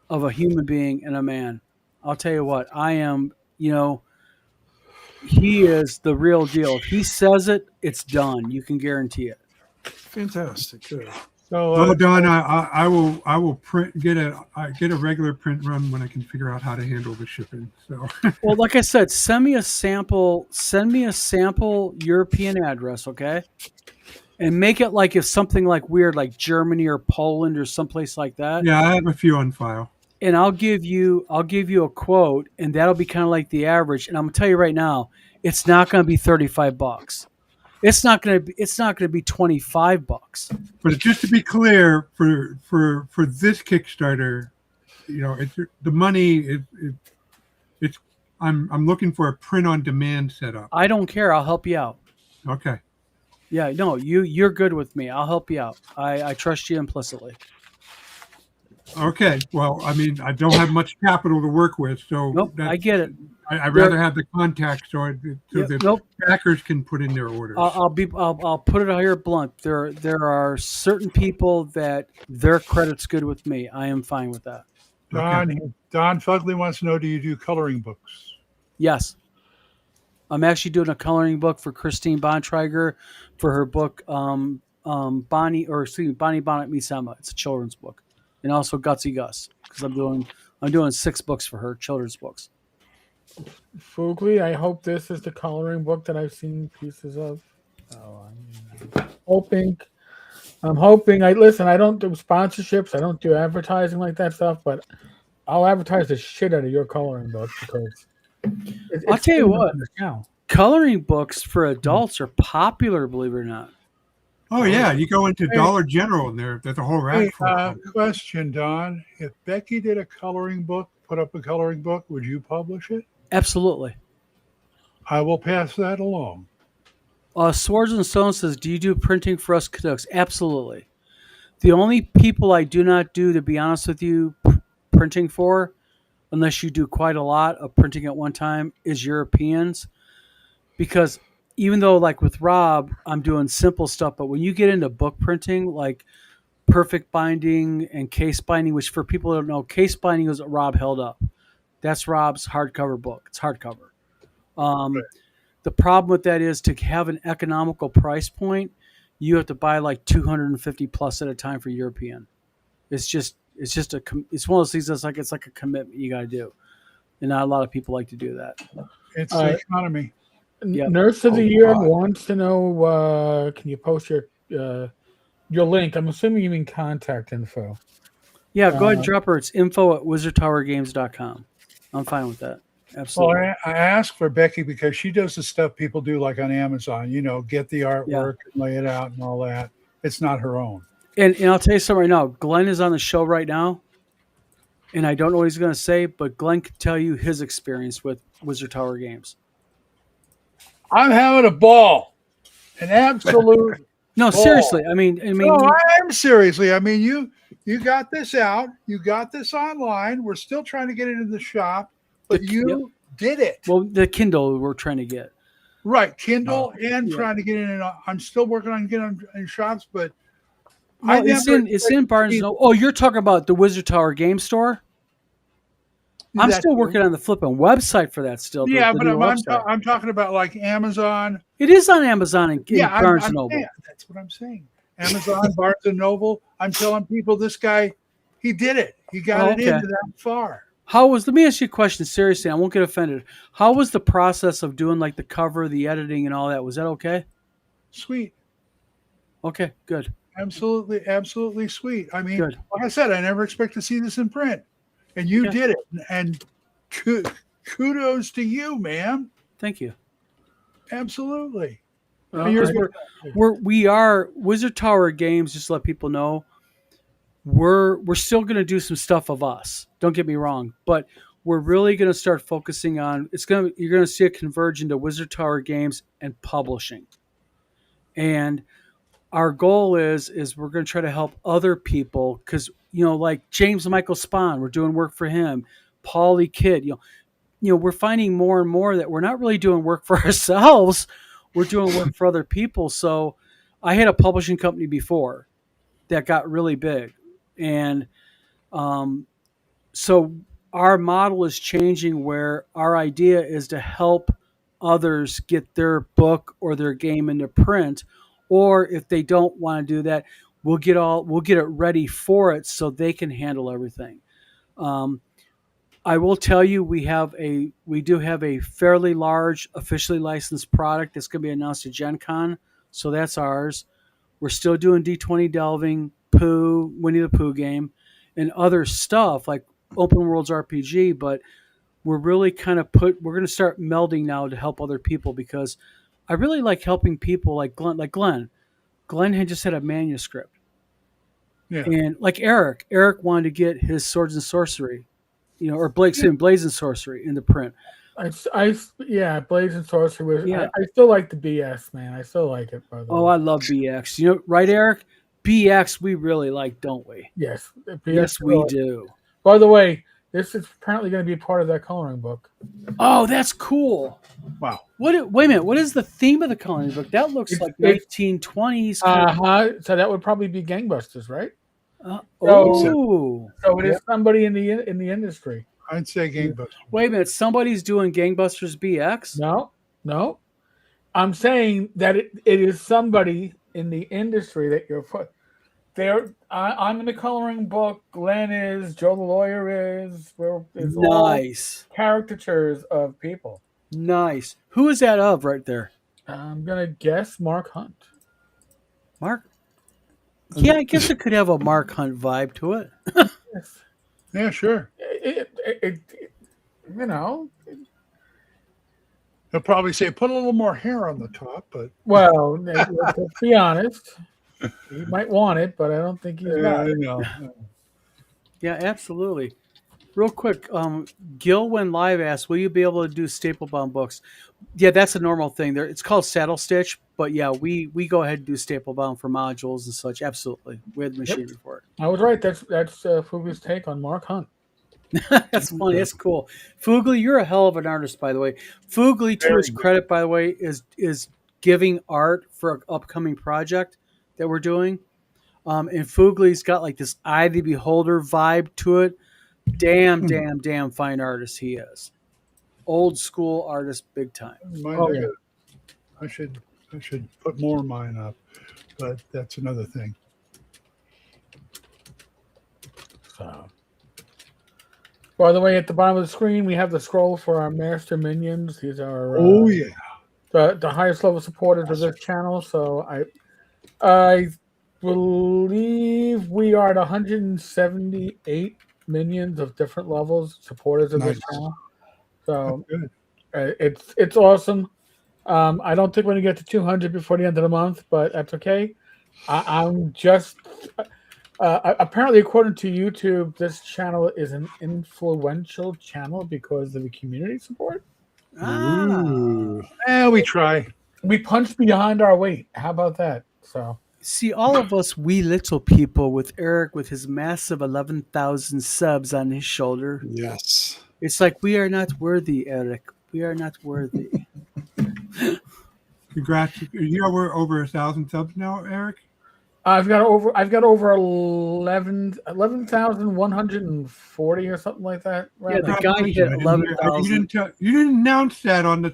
of a human being and a man. I'll tell you what, I am, he is the real deal. If he says it, it's done. You can guarantee it. Fantastic. Good. So, Don, I will get a regular print run when I can figure out how to handle the shipping. So, well, like I said, send me a sample European address, okay? And make it like if something like weird, like Germany or Poland or someplace like that. Yeah, I have a few on file. And I'll give you a quote, and that'll be kind of like the average. And I'm gonna tell you right now, it's not gonna be $35. It's not gonna be $25. But just to be clear, for this Kickstarter, it's the money. It's I'm looking for a print on demand setup. I don't care. I'll help you out. Okay. Yeah, no, you're good with me. I'll help you out. I trust you implicitly. Okay. Well, I mean, I don't have much capital to work with, so nope, I get it. I'd rather have the contact so the backers can put in their orders. I'll put it out here blunt. There are certain people that their credit's good with me. I am fine with that. Don Fugly wants to know: do you do coloring books? Yes. I'm actually doing a coloring book for Christine Bontrager for her book Bonnie Bonnet Meets Emma. It's a children's book, and also Gutsy Gus because I'm doing 6 books for her, children's books. Fugly, I hope this is the coloring book that I've seen pieces of. I'm hoping. Listen, I don't do sponsorships. I don't do advertising like that stuff, but I'll advertise the shit out of your coloring book because. I'll tell you what, coloring books for adults are popular, believe it or not. Oh yeah, you go into Dollar General and there's a whole rack. Question, Don: if Becky did a coloring book, put up a coloring book, would you publish it? Absolutely. I will pass that along. Swords and Stones says, "Do you do printing for us Canucks?" Absolutely. The only people I do not do, to be honest with you, printing for, unless you do quite a lot of printing at one time, is Europeans. Because even though, like with Rob, I'm doing simple stuff, but when you get into book printing, like perfect binding and case binding, which for people who don't know, case binding is what Rob held up. That's Rob's hardcover book. It's hardcover. The problem with that is to have an economical price point, you have to buy like 250 plus at a time for European. It's one of those things it's like a commitment you got to do, and not a lot of people like to do that. It's the economy. Yep. Nurse of the Year God. wants to know, can you post your link? I'm assuming you mean contact info. Yeah, go ahead and drop her. It's info@wizardtowergames.com. I'm fine with that. Absolutely. Well, I asked for Becky because she does the stuff people do like on Amazon, get the artwork and lay it out and all that. It's not her own. And I'll tell you something right now. Glenn is on the show right now, and I don't know what he's going to say, but Glenn can tell you his experience with Wizard Tower Games. I'm having a ball, an absolute. No, ball. seriously. I mean, No, I am seriously. I mean, you got this out. You got this online. We're still trying to get it in the shop, but you did it. Well, the Kindle we're trying to get. Right, Kindle and trying to get it in. I'm still working on getting it in shops, but well, it's in Barnes & Noble. Oh, you're talking about the Wizard Tower Game Store? I'm still working on the flipping website for that still. Yeah, but I'm talking about like Amazon. It is on Amazon and Barnes & Noble. That's what I'm saying. Amazon, Barnes & Noble. I'm telling people this guy, he did it. He got it into that far. Let me ask you a question seriously. I won't get offended. How was the process of doing like the cover, the editing and all that? Was that okay? Sweet. Okay, good. Absolutely, absolutely sweet. I mean, good. Like I said, I never expect to see this in print. And you did it. And kudos to you, man. Thank you. Absolutely. We are Wizard Tower Games, just to let people know. We're still going to do some stuff of us. Don't get me wrong, but we're really going to start focusing on you're going to see a convergence to Wizard Tower Games and publishing. And our goal is we're going to try to help other people because like James Michael Spahn, we're doing work for him. Paulie Kidd, we're finding more and more that we're not really doing work for ourselves. We're doing work for other people. So I had a publishing company before that got really big. And so our model is changing where our idea is to help others get their book or their game into print. Or if they don't want to do that, we'll get it ready for it so they can handle everything. I will tell you, we do have a fairly large officially licensed product that's going to be announced at Gen Con. So that's ours. We're still doing D20 delving, Pooh, Winnie the Pooh game, and other stuff like Open Worlds RPG. But we're really we're going to start melding now to help other people because I really like helping people like Glenn. Glenn had just had a manuscript. Yeah. And like Eric wanted to get his Swords and Sorcery, or Blaze and Sorcery in the print. Blaze and Sorcery was. I still like the BX, man. I still like it. By the way. I love BX. Right, Eric? BX we really like, don't we? Yes. Yes, we do. By the way, this is apparently going to be part of that coloring book. Oh, that's cool. Wow. Wait a minute. What is the theme of the coloring book? That looks like 1920s. So that would probably be Gangbusters, right? So it is somebody in the industry. I'd say Gangbusters. Wait a minute. Somebody's doing Gangbusters BX? No. I'm saying that it is somebody in the industry that you're put there. I'm in the coloring book. Glenn is. Joe the lawyer is. Nice. All caricatures of people. Nice. Who is that of right there? I'm gonna guess Mark Hunt. Mark? Yeah, I guess it could have a Mark Hunt vibe to it. Yes. Yeah, sure. He'll probably say, put a little more hair on the top, but... Well, let's be honest. He might want it, but I don't think he's got it. Yeah, absolutely. Real quick, Gil when live asked, will you be able to do staple bound books? Yeah, that's a normal thing. It's called saddle stitch, but yeah, we go ahead and do staple bound for modules and such. Absolutely. We had the machinery for it. I was right. That's Fugu's take on Mark Hunt. That's funny. That's cool. Fugly, you're a hell of an artist, by the way. Fugly, to his credit, by the way, is giving art for an upcoming project that we're doing. And Fugly's got like this eye of the beholder vibe to it. Damn fine artist he is. Old school artist, big time. Mine, Oh, yeah. I should put more of mine up, but that's another thing. So, by the way, at the bottom of the screen, we have the scroll for our master minions. These are Oh yeah. the highest level supporters of this channel. So I believe we are at 178 minions of different levels, supporters of this Nice. channel. So Good. it's awesome. I don't think we're gonna get to 200 before the end of the month, but that's okay. I'm just apparently, according to YouTube, this channel is an influential channel because of the community support. Ooh. We try. We punched behind our weight. How about that? So See, all of us wee little people with Eric with his massive 11,000 subs on his shoulder. Yes. It's like, we are not worthy, Eric. We are not worthy. Congrats! We're over 1,000 subs now, Eric. I've got over 11,140 or something like that. Yeah, the guy hit 11,000. You didn't announce that on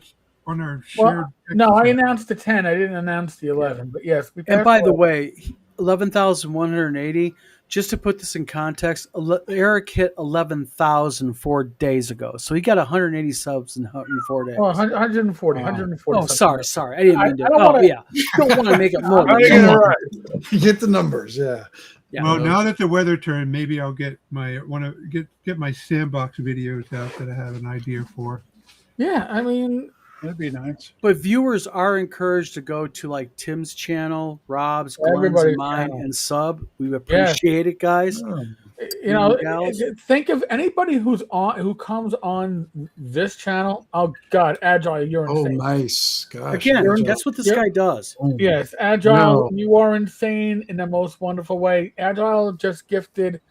our shared. Well, no, I announced the 10. I didn't announce the 11. But yes, we And passed by the 11. way, 11,180. Just to put this in context, Eric hit 11,000 4 days ago. So he got 180 subs in 4 days. Oh, 140. Wow. 140. Oh, sorry. I didn't mean to. I don't Oh, wanna- yeah. Don't want to make it more. I get it right. Get the numbers. Yeah. Yeah. Well, now that the weather turned, maybe I'll get my get my sandbox videos out that I have an idea for. Yeah, I mean, That'd be nice. But viewers are encouraged to go to like Tim's channel, Rob's, Glenn's, Everybody's and mine, channel. and sub. We appreciate it, guys. you know, Gals. think of anybody who comes on this channel. Oh God, Agile, you're Oh, insane. nice. Gosh. Again, Agile. that's what this Yep. guy does. Oh, Yes, Agile, No. you are insane in the most wonderful way. Agile just gifted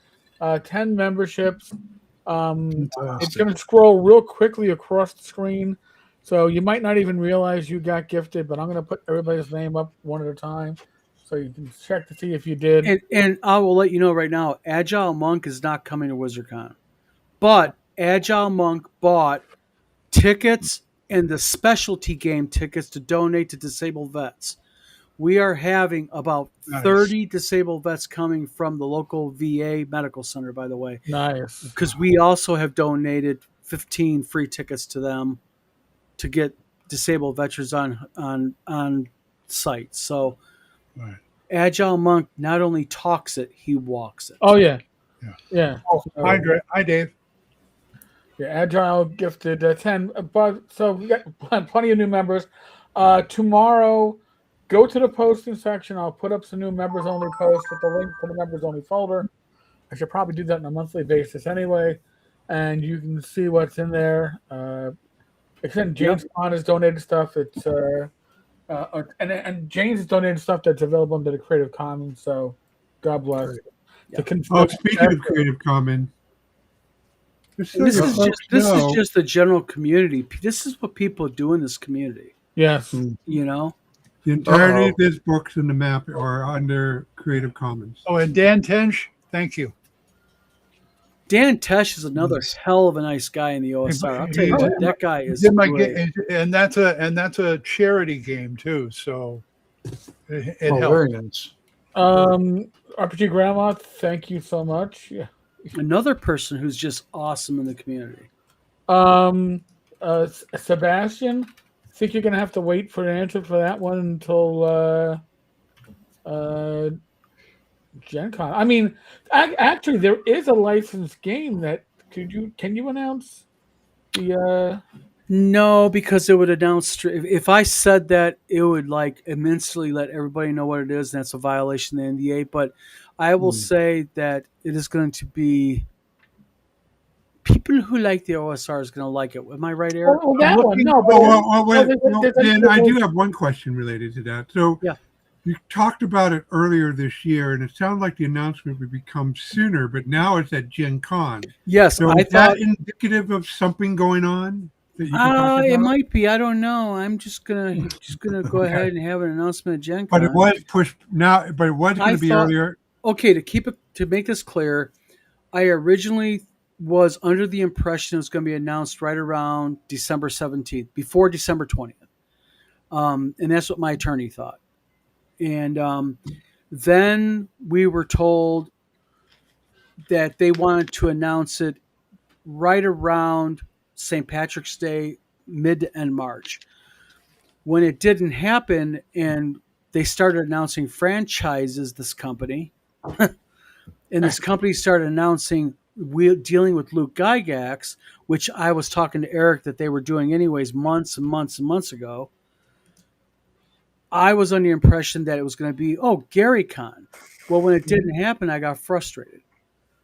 10 memberships. It's fantastic. going to scroll real quickly across the screen, so you might not even realize you got gifted, but I'm going to put everybody's name up one at a time so you can check to see if you did. And I will let you know right now, Agile Monk is not coming to WizardCon. But Agile Monk bought tickets and the specialty game tickets to donate to disabled vets. We are having about Nice. 30 disabled vets coming from the local VA medical center, by the way, Nice. because we also have donated 15 free tickets to them to get disabled veterans on site. So Right. Agile Monk not only talks it, he walks it. Oh, yeah. Yeah. Yeah. Oh, hi, Dave. Yeah, Agile gifted 10. But so we got plenty of new members. Tomorrow, go to the posting section. I'll put up some new members only posts with the link to the members only folder. I should probably do that on a monthly basis anyway. And you can see what's in there. Except James Pond has donated stuff. It's and James has donated stuff that's available under the Creative Commons. So God bless. Yeah. Speaking of Creative Commons, This is just the general community. This is what people do in this community. Yes. You know, the entirety of his books and the map are under Creative Commons. Oh, and Dan Tench, thank you. Dan Tesh is another hell of a nice guy in the OSR. I'll tell you what, that guy is great. And that's a charity game too. So it helps. Very nice. RPG Grandma, thank you so much. Yeah. Another person who's just awesome in the community. Sebastian, I think you're gonna have to wait for an answer for that one until Gen Con. I mean, actually, there is a licensed game that can you announce the? No, because it would announce if I said that, it would like immensely let everybody know what it is, and that's a violation of the NDA. But I will say that it is going to be people who like the OSR is going to like it. Am I right, Eric? Oh, that one. No, but Dan, I do have one question related to that. So yeah. You talked about it earlier this year, and it sounded like the announcement would become sooner, but now it's at Gen Con. Yes, so I is that indicative of something going on? That you can talk about? It might be. I don't know. I'm just gonna go ahead and have an announcement at Gen Con. But it was pushed now. But it was going to be earlier. okay, to make this clear, I originally was under the impression it was going to be announced right around December 17th, before December 20th. And that's what my attorney thought. And then we were told that they wanted to announce it right around St. Patrick's Day, mid to end March. When it didn't happen and they started announcing franchises, this company, and this company started announcing dealing with Luke Gygax, which I was talking to Eric that they were doing anyways months and months and months ago. I was under the impression that it was going to be, Gary Con. Well, when it didn't happen, I got frustrated.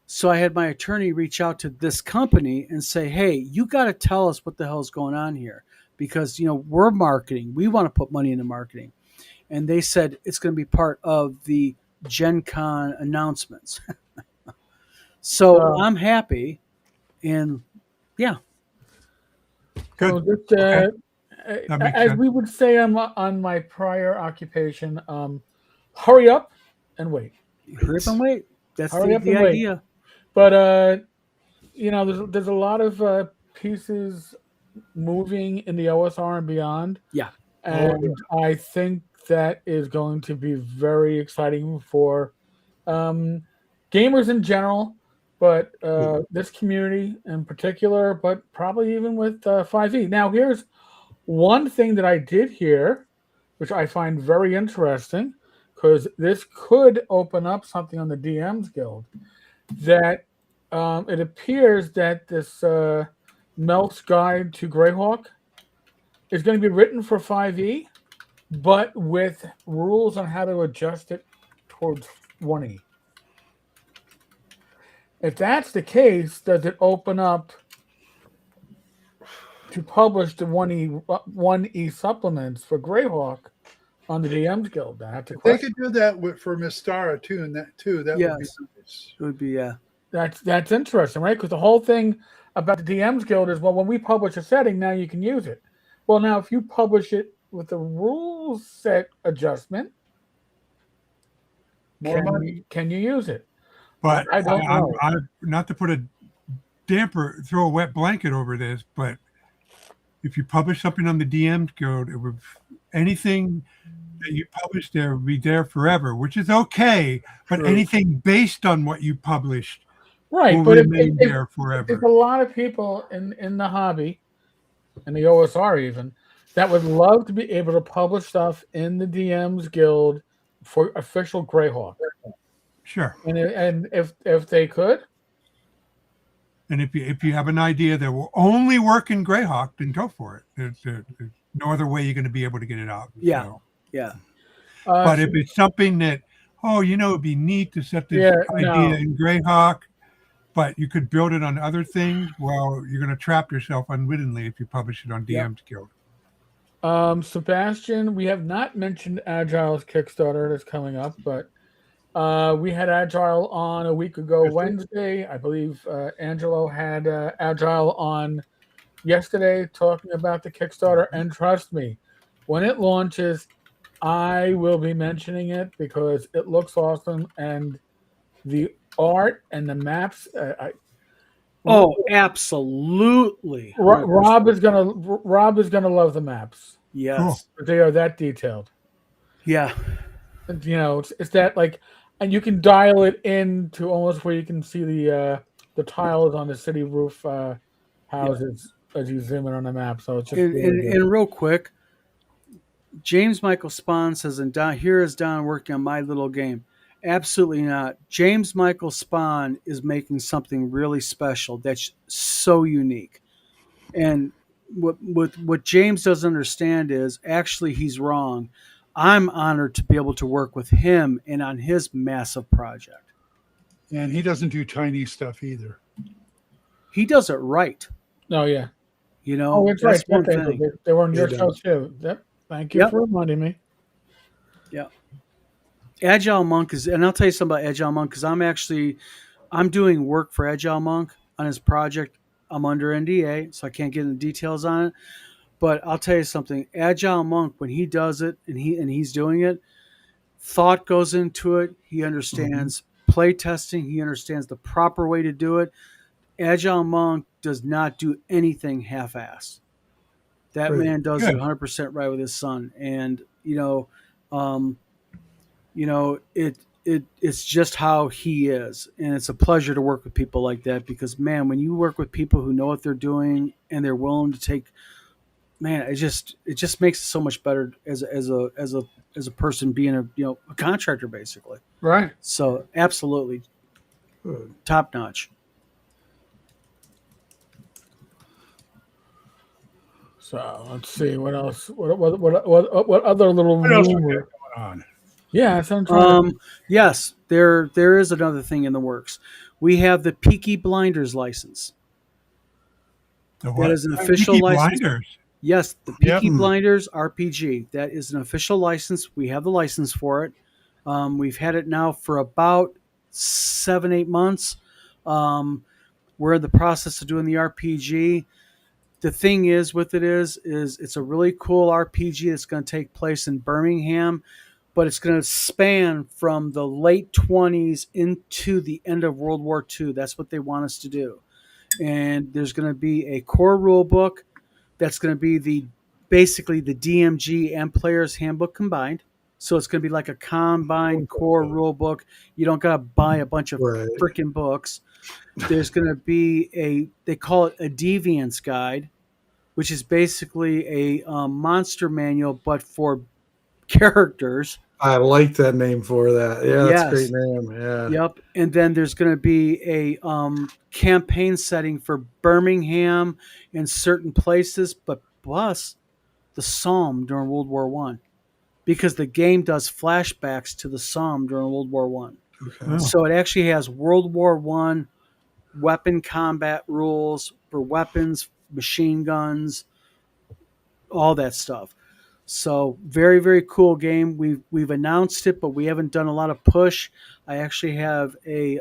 So I had my attorney reach out to this company and say, hey, you got to tell us what the hell is going on here, because, we're marketing. We want to put money into marketing. And they said it's going to be part of the Gen Con announcements. So I'm happy. And yeah. Good. So just, That makes as sense. we would say on my prior occupation, hurry up and wait. Hurry up and wait. That's Hurry up the and wait. idea. But there's a lot of pieces moving in the OSR and beyond. Yeah. And I think that is going to be very exciting for gamers in general, but this community in particular, but probably even with 5e. Now, here's one thing that I did hear, which I find very interesting, because this could open up something on the DMs Guild, that it appears that this Melk's Guide to Greyhawk is going to be written for 5e, but with rules on how to adjust it towards 1e. If that's the case, does it open up to publish the 1e supplements for Greyhawk on the DMs Guild? They could do that for Mystara too, and that would be Yes. nice. It would be, That's interesting, right? Because the whole thing about the DMs Guild is, well, when we publish a setting, now you can use it. Well, now if you publish it with a rules set adjustment, can you use it? But I don't know. I'm not to put throw a wet blanket over this, but if you publish something on the DMs Guild, anything that you publish there would be there forever, which is okay. But True. anything based on what you published Right, will but remain there forever. There's a lot of people in the hobby, and the OSR even, that would love to be able to publish stuff in the DMs Guild for official Greyhawk. Sure. And if they could, and if you have an idea that will only work in Greyhawk, then go for it. There's no other way you're going to be able to get it out. Yeah. So. Yeah. But if it's something that, it'd be neat to set this idea in Greyhawk, but you could build it on other things, well, you're going to trap yourself unwittingly if you publish it on DM's Guild. Sebastian, we have not mentioned Agile's Kickstarter that's coming up, but we had Agile on a week ago Wednesday. I believe Angelo had Agile on yesterday talking about the Kickstarter. And trust me, when it launches, I will be mentioning it because it looks awesome, and the art and the maps. Absolutely. Rob is gonna love the maps. Yes, they are that detailed. Yeah, it's that like, and you can dial it in to almost where you can see the tiles on the city roof houses as you zoom in on the map. So it's just and real quick. James Michael Spahn says, and Don, here is Don working on my little game. Absolutely not. James Michael Spahn is making something really special that's so unique. And what James doesn't understand is actually he's wrong. I'm honored to be able to work with him and on his massive project. And he doesn't do tiny stuff either. He does it right. Oh, yeah. That's right. one thing. They were on your show too. Yep. Thank you for reminding me. Yeah. Agile Monk and I'll tell you something about Agile Monk because I'm doing work for Agile Monk on his project. I'm under NDA, so I can't get into details on it. But I'll tell you something. Agile Monk, when he does it and he's doing it, thought goes into it. He understands play testing. He understands the proper way to do it. Agile Monk does not do anything half-assed. That Right. man does Good. it 100% right with his son, and it's just how he is, and it's a pleasure to work with people like that because man, when you work with people who know what they're doing and they're willing to take, man, it just makes it so much better as a person being a contractor basically. Right. So absolutely Good. top notch. So let's see what else. What other little What else we got rumor? going on? Yeah, that's what I'm trying to. Yes, there is another thing in the works. We have the Peaky Blinders license. The That is an official Peaky license. Blinders. Yes, the Yep. Peaky Blinders RPG. That is an official license. We have the license for it. We've had it now for about 7-8 months. We're in the process of doing the RPG. The thing is with it is it's a really cool RPG that's going to take place in Birmingham, but it's going to span from the late 20s into the end of World War II. That's what they want us to do. And there's going to be a core rule book that's going to be basically the DMG and player's handbook combined. So it's going to be like a combined core rule book. You don't got to buy a bunch of Right. freaking books. There's going to be they call it a deviance guide, which is basically a monster manual, but for characters. I like that name for that. Yeah, that's a Yes. great name. Yeah. Yep. And then there's going to be a campaign setting for Birmingham and certain places, but plus the Somme during World War One, because the game does flashbacks to the Somme during World War One. Okay. Oh. So it actually has World War One weapon combat rules for weapons, machine guns, all that stuff. So very, very cool game. We've announced it, but we haven't done a lot of push. I actually have a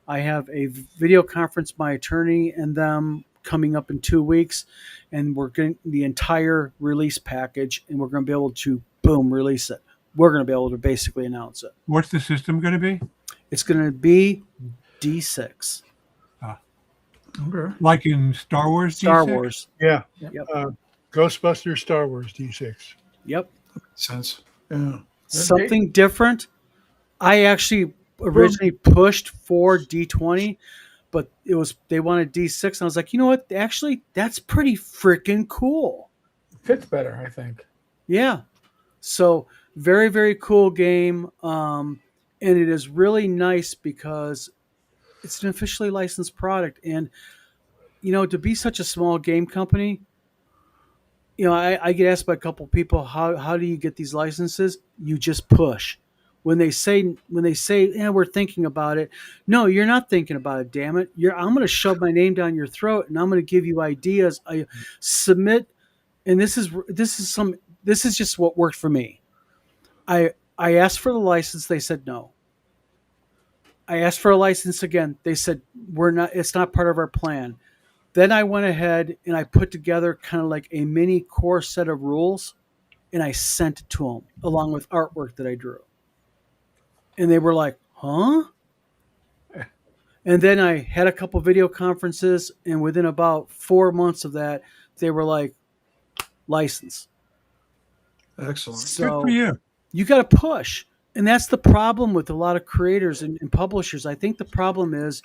video conference, my attorney and them coming up in 2 weeks, and we're getting the entire release package, and we're going to be able to release it. We're going to be able to basically announce it. What's the system going to be? It's going to be D6. Okay. Like in Star Wars? Star D6? Wars. Yeah. Yep. Ghostbusters Star Wars D6. Yep. Makes sense. Yeah. Something different. I actually originally pushed for D20, but they wanted D6, and I was like, you know what? Actually, that's pretty freaking cool. Fits better, I think. Yeah. So very, very cool game. And it is really nice because it's an officially licensed product. And, to be such a small game company, I get asked by a couple people, how do you get these licenses? You just push. When they say, yeah, we're thinking about it. No, you're not thinking about it. Damn it! I'm going to shove my name down your throat, and I'm going to give you ideas. I submit, and this is just what worked for me. I asked for the license. They said no. I asked for a license again. They said it's not part of our plan. Then I went ahead and I put together kind of like a mini core set of rules, and I sent it to them along with artwork that I drew. And they were like, huh? And then I had a couple video conferences, and within about 4 months of that, they were like, license. Excellent. So Good for you. you got to push. And that's the problem with a lot of creators and publishers. I think the problem is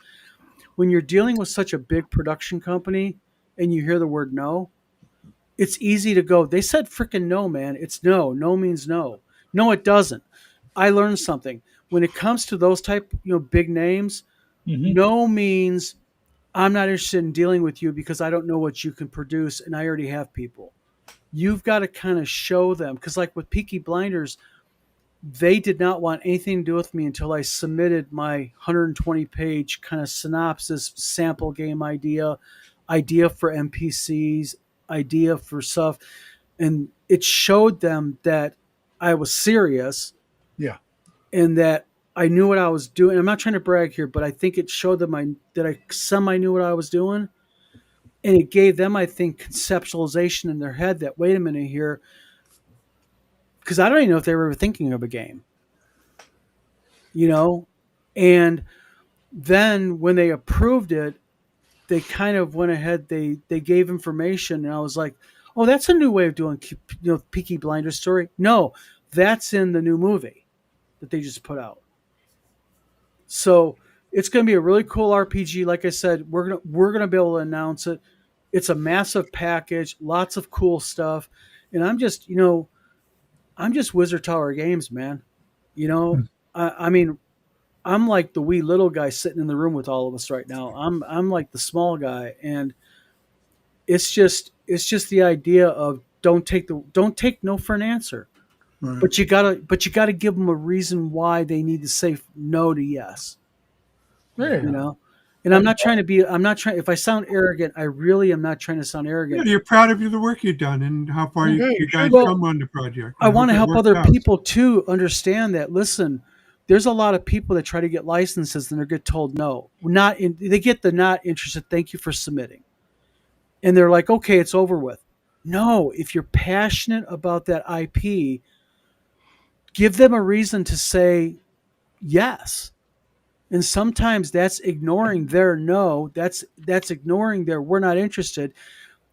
when you're dealing with such a big production company and you hear the word no, it's easy to go, they said freaking no, man. It's no. No means no. No, it doesn't. I learned something. When it comes to those type, big names, no means I'm not interested in dealing with you because I don't know what you can produce and I already have people. You've got to kind of show them, because like with Peaky Blinders, they did not want anything to do with me until I submitted my 120-page kind of synopsis, sample game idea for NPCs, idea for stuff. And it showed them that I was serious. Yeah. And that I knew what I was doing. I'm not trying to brag here, but I think it showed them that I semi knew what I was doing. And it gave them, I think, conceptualization in their head that, wait a minute here, because I don't even know if they were ever thinking of a game, And then when they approved it, they kind of went ahead. They gave information, and I was like, "Oh, that's a new way of doing, Peaky Blinders story." No, that's in the new movie that they just put out. So it's going to be a really cool RPG. Like I said, we're gonna be able to announce it. It's a massive package, lots of cool stuff, and I'm just Wizard Tower Games, man. I mean, I'm like the wee little guy sitting in the room with all of us right now. I'm like the small guy, and it's just the idea of don't take no for an answer, Right. but you gotta give them a reason why they need to say no to yes. Yeah. You know, and I'm not trying. If I sound arrogant, I really am not trying to sound Yeah, arrogant. you're proud of the work you've done and how far you guys Well, come on the project. I want to hope it help works other out. people too understand that. Listen, there's a lot of people that try to get licenses and they get told no. They get the not interested. Thank you for submitting, and they're like, okay, it's over with. No, if you're passionate about that IP, give them a reason to say yes. And sometimes that's ignoring their no. That's ignoring their we're not interested.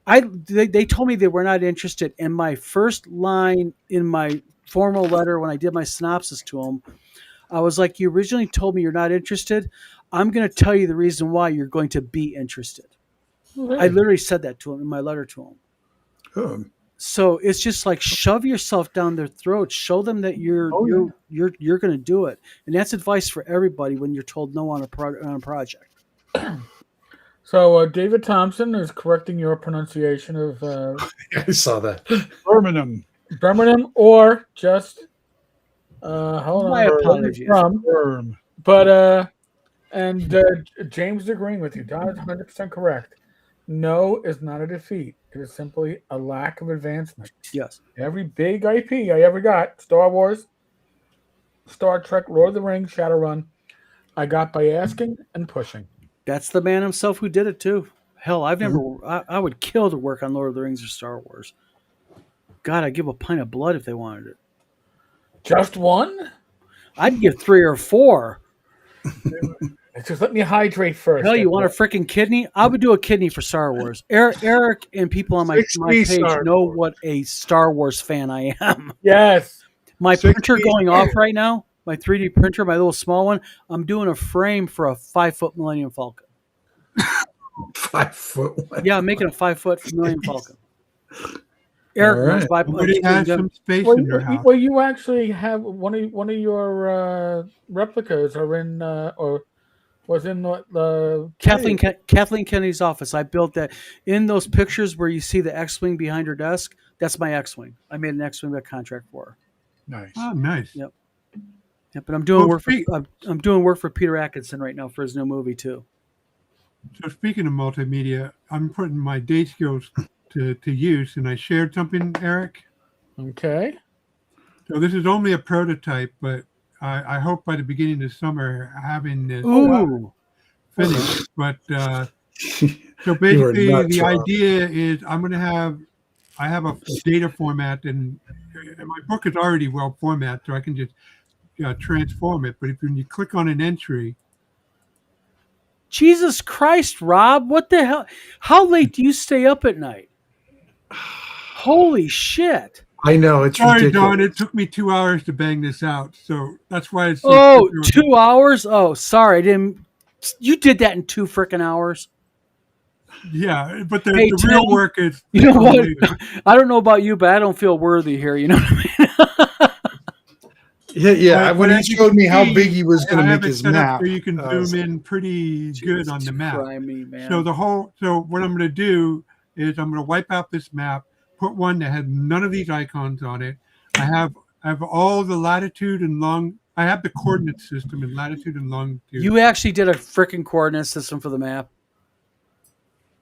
They told me they were not interested, and my first line in my formal letter when I did my synopsis to them, I was like, "You originally told me you're not interested. I'm going to tell you the reason why you're going to be interested." I literally said that to them in my letter to them. Oh, So it's just like shove yourself down their throats. Show them that you're going to do it, and that's advice for everybody when you're told no on a project. So David Thompson is correcting your pronunciation of I saw that. Birmingham. Birmingham or just hold My on, where apologies. he's from. Birm. But James is agreeing with you. Don is 100% correct. No is not a defeat. It is simply a lack of advancement. Yes. Every big IP I ever got, Star Wars, Star Trek, Lord of the Rings, Shadowrun, I got by asking and pushing. That's the man himself who did it too. Hell, I would kill to work on Lord of the Rings or Star Wars. God, I'd give a pint of blood if they wanted it. Just one? I'd give 3 or 4. Just let me hydrate first. Hell, you want a freaking kidney? I would do a kidney for Star Wars. Eric and people on my page know what a Star Wars fan I am. Yes. My printer going off right now, my 3D printer, my little small one, I'm doing a frame for a 5-foot Millennium Falcon. 5 foot. Yeah, I'm making a 5-foot Millennium Falcon. Eric knows by Somebody has some space Well, in their house. well, you actually have one of your replicas are in or was in the Kathleen Kennedy's office. I built that in those pictures where you see the X-wing behind her desk. That's my X-wing. I made an X-wing by contract for her. Nice. Oh, nice. Yep. Yeah, but I'm doing Well, I'm doing work for Peter Atkinson right now for his new movie too. So speaking of multimedia, I'm putting my date skills to use, and I shared something, Eric. Okay. So this is only a prototype, but I hope by the beginning of summer having this finished. But so basically, the idea is I have a data format, and my book is already well formatted, so I can just transform it. But when you click on an entry, Jesus Christ, Rob, what the hell? How late do you stay up at night? Holy shit. I know, it's sorry, ridiculous. Don, it took me 2 hours to bang this out. So that's why it's 2 hours? Oh, sorry. You did that in 2 freaking hours. Yeah, but the Tim, real work is. You know what? I don't know about you, but I don't feel worthy here. You know what I mean? Yeah. When he showed me how big he was going to make his map, so you can zoom in pretty good on the map. So what I'm going to do is I'm going to wipe out this map, put one that had none of these icons on it. I have all the latitude and long. I have the coordinate system in latitude and longitude. You actually did a freaking coordinate system for the map,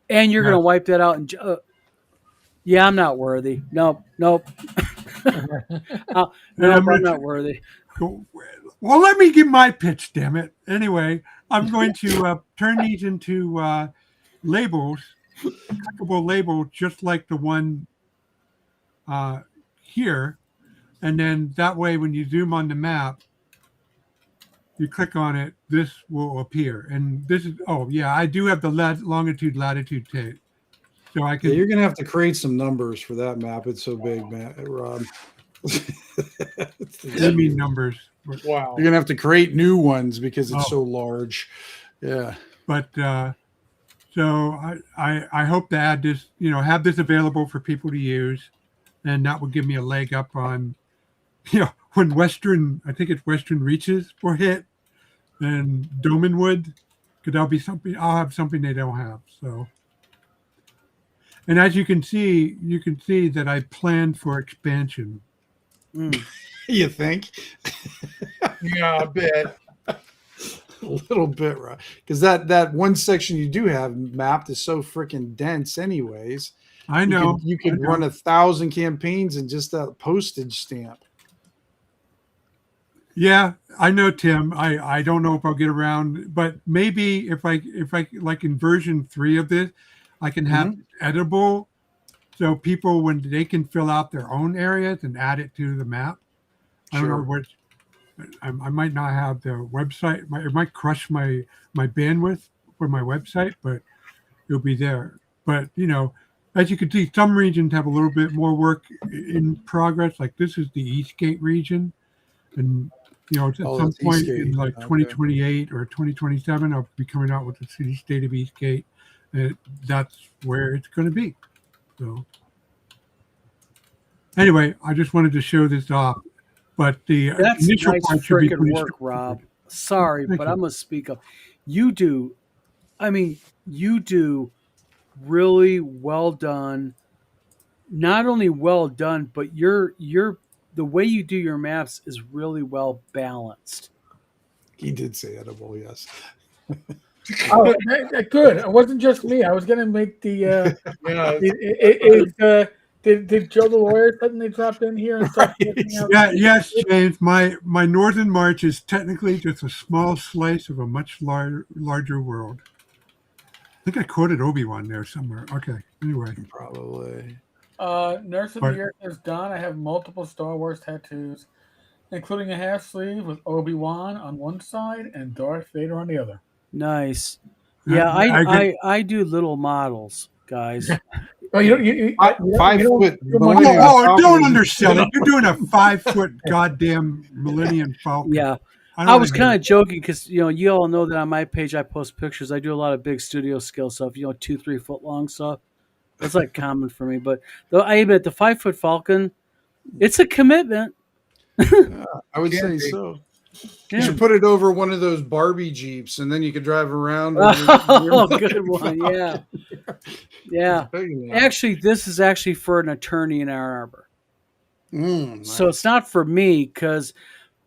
and you're going to wipe that out. And yeah, I'm not worthy. Nope. I'm not worthy. Well, let me give my pitch, damn it. Anyway, I'm going to turn these into labels, clickable label, just like the one here. And then that way, when you zoom on the map, you click on it, this will appear. And this is, oh yeah, I do have the longitude, latitude tape. So I Yeah, can, you're gonna have to create some numbers for that map. It's so big, man, Rob. I mean numbers. But, Wow. You're gonna have to create new ones because it's Oh. so large. Yeah. but so I hope to add this, have this available for people to use. And that would give me a leg up on, when I think it's Western Reaches were hit and Domenwood, because that'll be something, I'll have something they don't have. So, and as you can see that I planned for expansion. You think? Yeah, a bit. A little bit, right? Because that one section you do have mapped is so freaking dense, anyways. I know You could run 1,000 campaigns in just that postage stamp. Yeah, I know, Tim. I don't know if I'll get around, but maybe if I like in version 3 of this, I can have editable, so people, when they can fill out their own areas and add it to the map. I don't know what. I might not have the website. It might crush my bandwidth for my website, but it'll be there. But as you can see, some regions have a little bit more work in progress. Like this is the Eastgate region, and at some point in like 2028 or 2027, I'll be coming out with the city state of Eastgate. That's where it's going to be. So anyway, I just wanted to show this off. But That's initial nice part should be freaking work, Rob. Sorry, but I'm gonna speak up. You do really well done. Not only well done, but the way you do your maps is really well balanced. He did say edible, yes. Oh, good. It wasn't just me. I was going to make the. Did Joe the lawyer suddenly drop in here and start? Yeah, yes, James. My northern march is technically just a small slice of a much larger world. I think I quoted Obi-Wan there somewhere. Okay. Anyway, probably. Nurse of the Year is done. I have multiple Star Wars tattoos, including a half sleeve with Obi-Wan on one side and Darth Vader on the other. Nice. Yeah, I do little models, guys. Oh, you 5 foot. Don't undersell it. You're doing a 5 foot goddamn Millennium Falcon. Yeah. I was kind of joking because you all know that on my page I post pictures. I do a lot of big studio scale stuff, 2-3 foot long stuff. That's like common for me. But I admit the 5 foot Falcon, it's a commitment. I would say so. Yeah. You should put it over one of those Barbie Jeeps, and then you could drive around. Oh, good one. Yeah. Yeah. Actually, this is actually for an attorney in Ann Arbor. Nice. So it's not for me because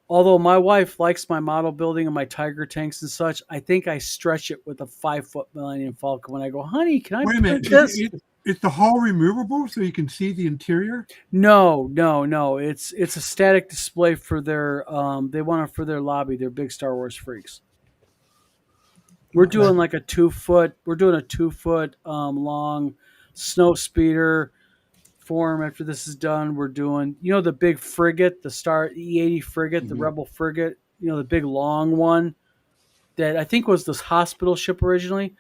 although my wife likes my model building and my Tiger tanks and such, I think I stretch it with a 5 foot Millennium Falcon when I go, honey, can I print this? Is the hull removable so you can see the interior? No. It's a static display for their they want it for their lobby. They're big Star Wars freaks. We're doing like a 2 foot. We're doing a 2 foot long snow speeder form. After this is done, we're doing the big frigate, the Star E-80 frigate, the Rebel frigate. The big long one that I think was this hospital ship originally.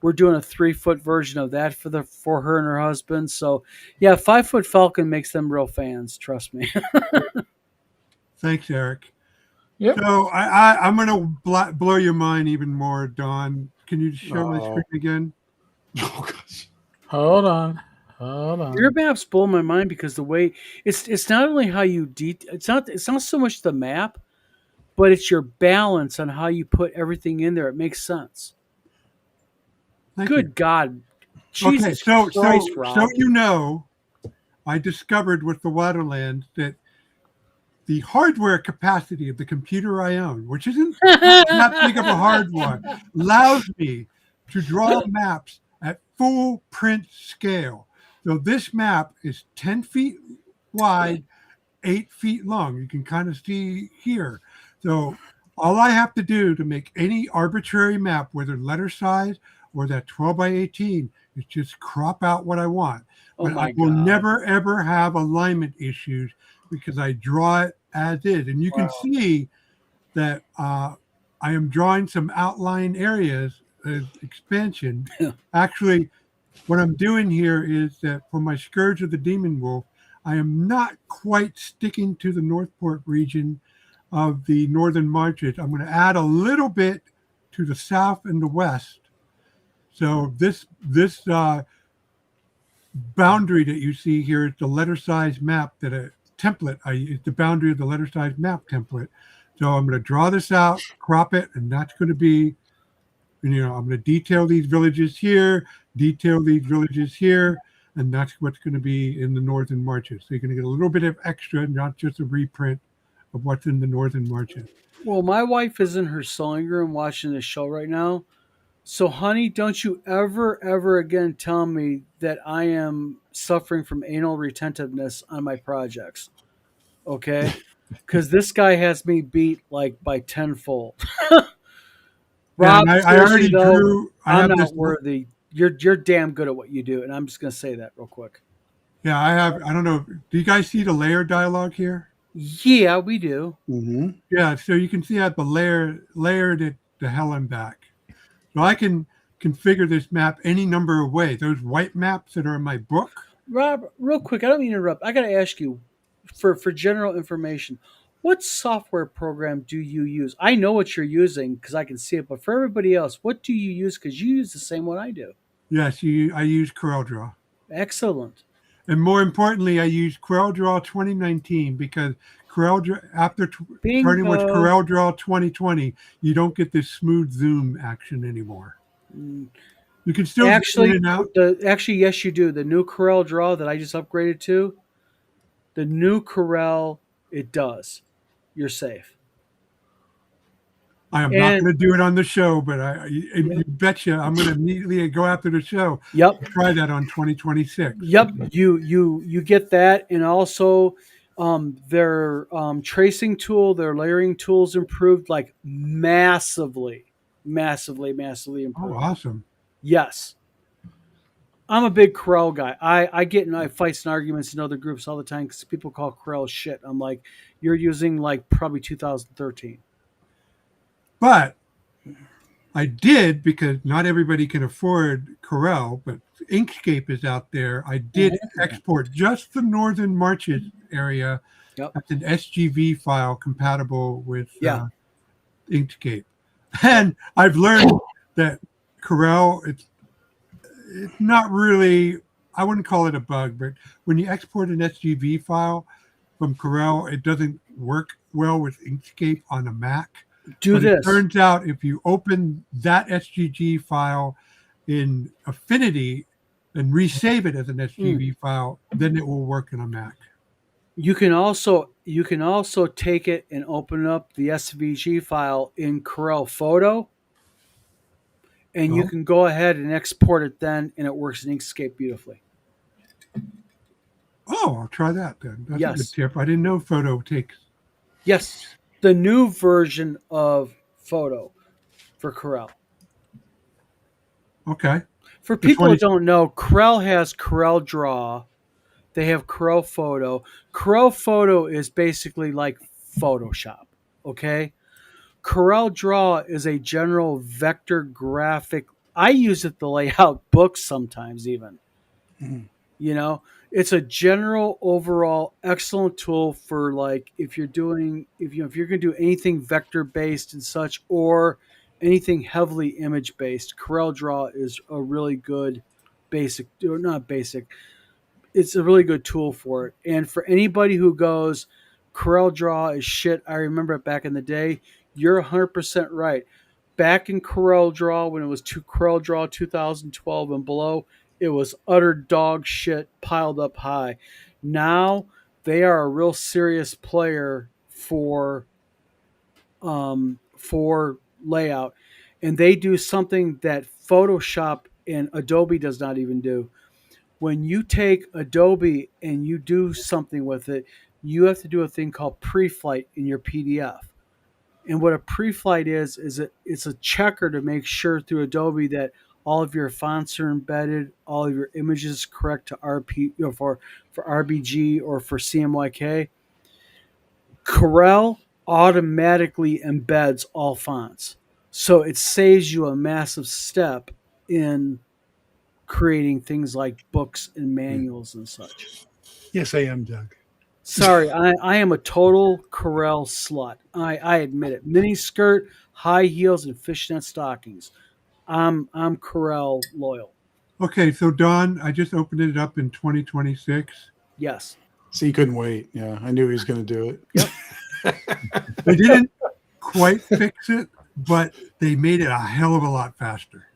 We're doing a 3 foot version of that for her and her husband. So, yeah, 5 foot Falcon makes them real fans. Trust me. Thanks, Eric. Yep. So I'm going to blow your mind even more, Don. Can you share my screen again? Oh gosh. Hold on. Your maps blow my mind because the way it's not only how you it's not so much the map, but it's your balance on how you put everything in there. It makes sense. Good God. Jesus Christ, Rob. So I discovered with the Waterland that the hardware capacity of the computer I own, which isn't not big of a hard one, allows me to draw maps at full print scale. So this map is 10 feet wide, 8 feet long. You can kind of see here. So all I have to do to make any arbitrary map, whether letter size or that 12 by 18, is just crop out what I want. But I will never, ever have alignment issues because I draw it as is. And you can see that I am drawing some outline areas as expansion. Yeah. Actually, what I'm doing here is that for my Scourge of the Demon Wolf, I am not quite sticking to the Northport region of the Northern Marches. I'm going to add a little bit to the south and the west. So this boundary that you see here is the letter size map that a template. It's the boundary of the letter size map template. So I'm going to draw this out, crop it, and that's going to be, I'm going to detail these villages here, detail these villages here, and that's what's going to be in the Northern Marches. So you're going to get a little bit of extra, not just a reprint of what's in the Northern Marches. Well, my wife is in her sewing room watching this show right now. So, honey, don't you ever again tell me that I am suffering from anal retentiveness on my projects. Okay? Because this guy has me beat like by tenfold. Rob, Yeah, I seriously, already though, drew. I I'm have not this. worthy. You're damn good at what you do, and I'm just gonna say that real quick. Yeah, I have. I don't know. Do you guys see the layer dialogue here? Yeah, we do. Mm-hmm. Yeah, so you can see I have the layered it the hell and back. So I can configure this map any number of ways. Those white maps that are in my book. Rob, real quick, I don't mean to interrupt. I gotta ask you, for general information, what software program do you use? I know what you're using because I can see it, but for everybody else, what do you use? Because you use the same one I do. Yes, I use CorelDRAW. Excellent. And more importantly, I use CorelDRAW 2019 because CorelDRAW, after starting with Bingo. CorelDRAW 2020, you don't get this smooth zoom action anymore. You can still Actually, zoom in and out. yes, you do. The new Corel Draw that I just upgraded to, the new Corel, it does. You're safe. I am not And going to do it on the show, but you betcha I'm going to immediately go after the show. yep, Try that on 2026. yep. You get that, and also their tracing tool, their layering tools improved like massively Oh, improved. awesome. Yes. I'm a big Corel guy. I get in fights and arguments in other groups all the time because people call Corel shit. I'm like, you're using like probably 2013. But I did, because not everybody can afford Corel, but Inkscape is out there. I did export just the Northern Marches area. Yep. That's an SGV file compatible with Inkscape. And I've learned that Corel, it's not really, I wouldn't call it a bug, but when you export an SGV file from Corel, it doesn't work well with Inkscape on a Mac. But it turns out if you open that SGG file in Affinity and resave it as an SGV file, then it will work in a Mac. You can also take it and open up the SVG file in Corel Photo, and you can go ahead and export it then, and it works in Inkscape beautifully. Oh, I'll try that then. That's a good Yes. tip. I didn't know Photo takes. Yes, the new version of Photo for Corel. Okay. For people that don't know, Corel has Corel Draw. They have Corel Photo. Corel Photo is basically like Photoshop, okay? Corel Draw is a general vector graphic. I use it to lay out books sometimes even. You know, it's a general overall excellent tool for like if you're going to do anything vector based and such, or anything heavily image based. Corel Draw is a really good it's a really good tool for it. And for anybody who goes, Corel Draw is shit, I remember it back in the day, you're 100% right. Back in Corel Draw, when it was Corel Draw 2012 and below, it was utter dog shit piled up high. Now they are a real serious player for layout, and they do something that Photoshop and Adobe does not even do. When you take Adobe and you do something with it, you have to do a thing called pre-flight in your PDF. And what a pre-flight is it's a checker to make sure through Adobe that all of your fonts are embedded, all of your images correct to for RBG or for CMYK. Corel automatically embeds all fonts. So it saves you a massive step in creating things like books and manuals and such. Yes, I am, Doug. Sorry, I am a total Corel slut. I admit it. Mini skirt, high heels, and fishnet stockings. I'm Corel loyal. Okay, so Don, I just opened it up in 2026. Yes. So you couldn't wait. Yeah, I knew he was going to do it. Yep. They didn't quite fix it, but they made it a hell of a lot faster.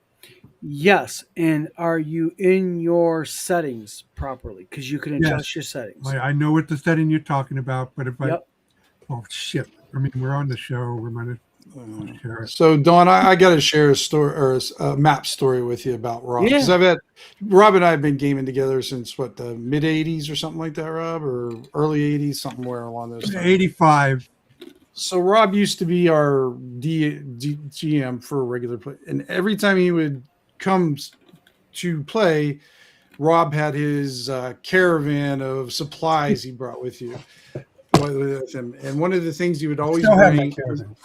Yes. And are you in your settings properly? Because you can adjust Yes. your settings. I know what the setting you're talking about, but if Yep. oh shit! I mean, we're on the show. We're going to share it. So Dawn, I got to share a story or a map story with you about Rob, because Yeah. Rob and I have been gaming together since what, the mid '80s or something like that, Rob, or early '80s, somewhere along those lines. 85. So Rob used to be our GM for regular play, and every time he would come to play, Rob had his caravan of supplies he brought with him. And one of the things he would always Still have my bring. caravan.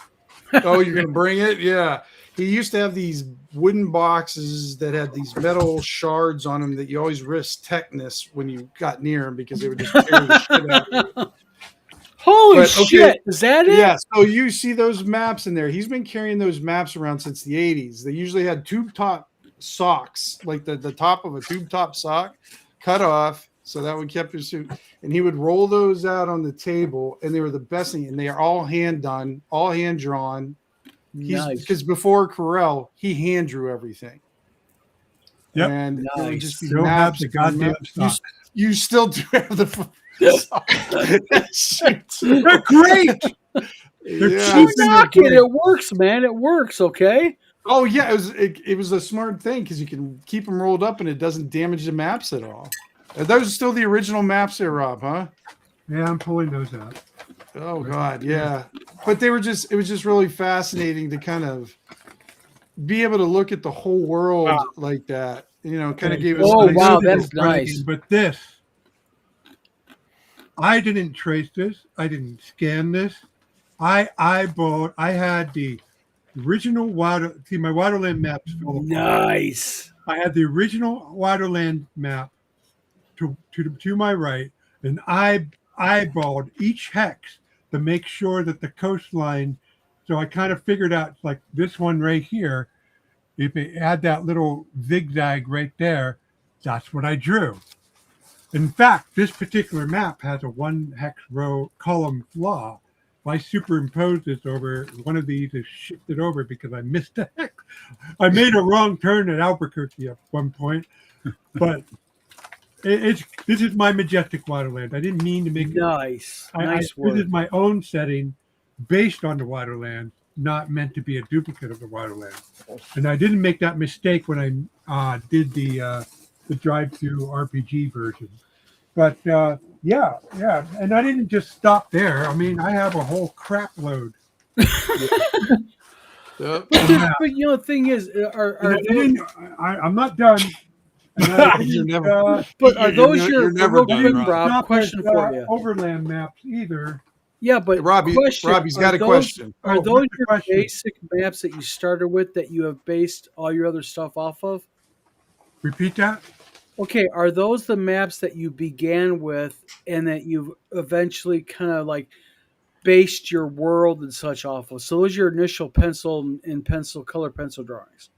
Oh, you're gonna bring it? Yeah. He used to have these wooden boxes that had these metal shards on them that you always risked tetanus when you got near them because they would just tear the shit out of you. Holy But, okay, shit. Is that it? Yeah, so you see those maps in there. He's been carrying those maps around since the 80s. They usually had tube top socks, like the top of a tube top sock cut off. So that would keep his suit. And he would roll those out on the table, and they were the best thing. And they are all hand done, all hand drawn. Nice. Because before Corel, he hand drew everything. Yep. And it would Nice. just be Still have maps the and goddamn maps. socks. You still do have the socks. They're great. They're Yeah. cheap. Knock it. It works, man. It works. Okay. Oh yeah, it was a smart thing because you can keep them rolled up and it doesn't damage the maps at all. Are those still the original maps there, Rob? Huh? Yeah, I'm pulling those out. Oh God, yeah. But it was just really fascinating to kind of be able to look at the whole world like that. You know, kind of gave us. Oh, a wow, I know that's this, Frankie, nice. But this, I didn't trace this. I didn't scan this. I had the original my Waterland maps. Nice. I had the original Waterland map to my right, and I eyeballed each hex to make sure that the coastline. So I kind of figured out, like this one right here, if it had that little zigzag right there, that's what I drew. In fact, this particular map has a one hex row column flaw. If I superimpose this over, one of these is shifted over because I missed a hex. I made a wrong turn at Albuquerque at one point, but this is my majestic Waterland. I didn't mean to make it. Nice. Nice work. This is my own setting based on the Waterland, not meant to be a duplicate of the Waterland. And I didn't make that mistake when I did the drive-through RPG version. But yeah, and I didn't just stop there. I mean, I have a whole crap load. Yep. But you know, the thing is, I'm not done. You're never. but are those you're your never real done, quick, Rob. Rob? Question for you. Overland maps either. Yeah, but Robbie's got a question. Are Oh, those what's the your question? basic maps that you started with that you have based all your other stuff off of? Repeat that. Okay, are those the maps that you began with and that you've eventually kind of like based your world and such off of? So those are your initial color pencil drawings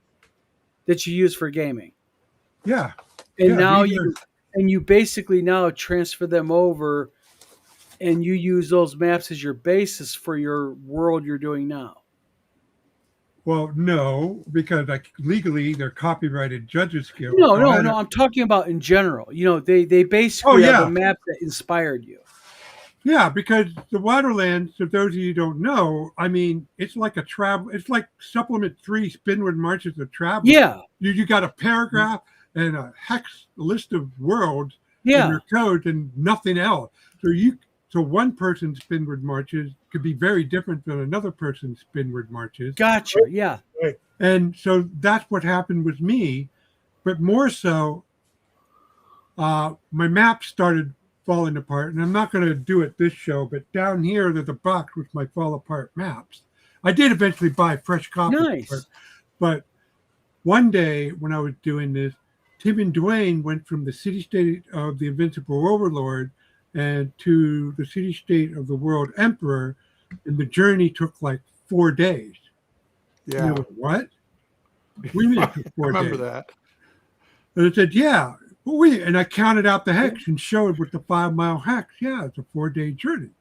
that you use for gaming. Yeah. And Yeah, now these are- you basically now transfer them over and you use those maps as your basis for your world you're doing now. Well, no, because legally they're copyrighted judges' skills. No, I'm talking about in general. You know, they basically have a map that inspired you. Yeah, because the Waterlands, for those of you who don't know, I mean, it's like a travel. It's like Supplement 3 Spinward Marches of Travel. Yeah. You got a paragraph and a hex list of worlds in Yeah. your code and nothing else. So one person's Spinward Marches could be very different than another person's Spinward Marches. Gotcha. Yeah. And so that's what happened with me. But more so, my map started falling apart, and I'm not going to do it this show, but down here there's a box with my fall apart maps. I did eventually buy fresh copies, Nice. but one day when I was doing this, Tim and Dwayne went from the city-state of the Invincible Overlord and to the city-state of the World Emperor, and the journey took like 4 days. Yeah, And I went, what? We mean it took 4 remember days. that. And I said, yeah. And I counted out the hex and showed with the 5 mile hex. Yeah, it's a 4-day journey.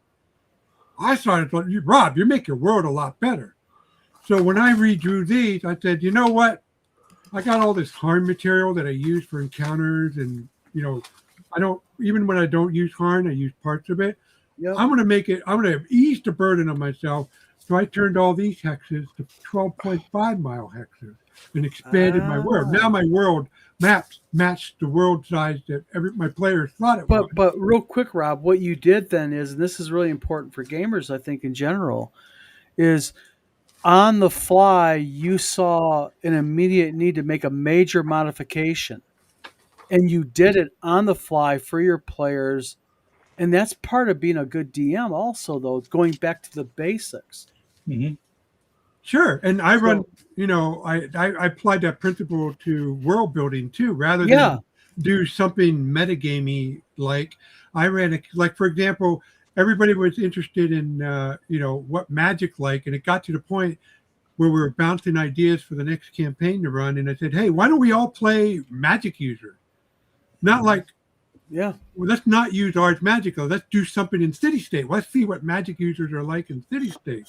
I started thought, Rob, you make your world a lot better. So when I redrew these, I said, you know what? I got all this Harn material that I use for encounters, and I don't, even when I don't use Harn, I use parts of it. Yep. I'm going to ease the burden on myself. So I turned all these hexes to 12.5 mile hexes and expanded my world. Now my world maps match the world size that my players thought it was. But real quick, Rob, what you did then is, and this is really important for gamers, I think in general, is on the fly you saw an immediate need to make a major modification, and you did it on the fly for your players, and that's part of being a good DM. Also, though, going back to the basics. Mm-hmm. Sure, and I run. I applied that principle to world building too, rather than do something metagamey. Like I ran, like for example, everybody was interested in what magic like, and it got to the point where we were bouncing ideas for the next campaign to run, and I said, hey, why don't we all play magic user? Not like, well, let's not use Ars Magica. Let's do something in City State. Let's see what magic users are like in City State.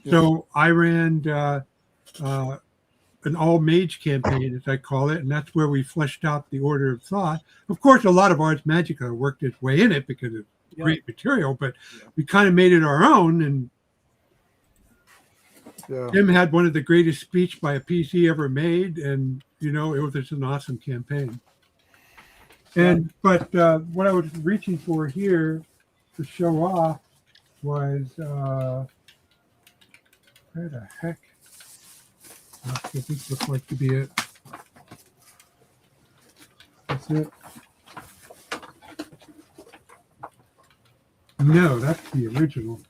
Yeah. So I ran an all mage campaign, as I call it, and that's where we fleshed out the Order of Thought. Of course, a lot of Ars Magica worked its way in it because it's great material, but we kind of made it our own. And Tim had one of the greatest speech by a PC ever made, and it was just an awesome campaign. And but what I was reaching for here to show off was where the heck? This looks like to be it. That's it. No, that's the original.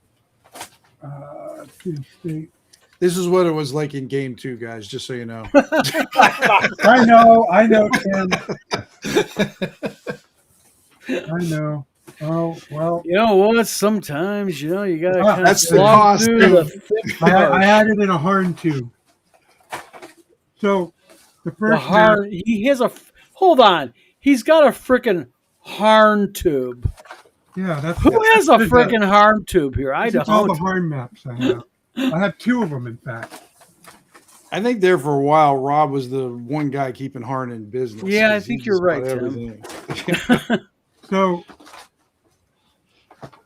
City State. This is what it was like in game 2, guys, just so you know. I know, Tim. I know. Oh, well. You know what? Sometimes, you got to kind that's of the cost. through the thick I had it in a Harn tube. So the first Harn, he has hold on. He's got a freaking Harn tube. Yeah, Who has a freaking Harn tube here? I don't. All the Harn maps I have. I have 2 of them, in fact. I think there for a while, Rob was the one guy keeping Harn in business. Yeah, I think you're right, Tim. So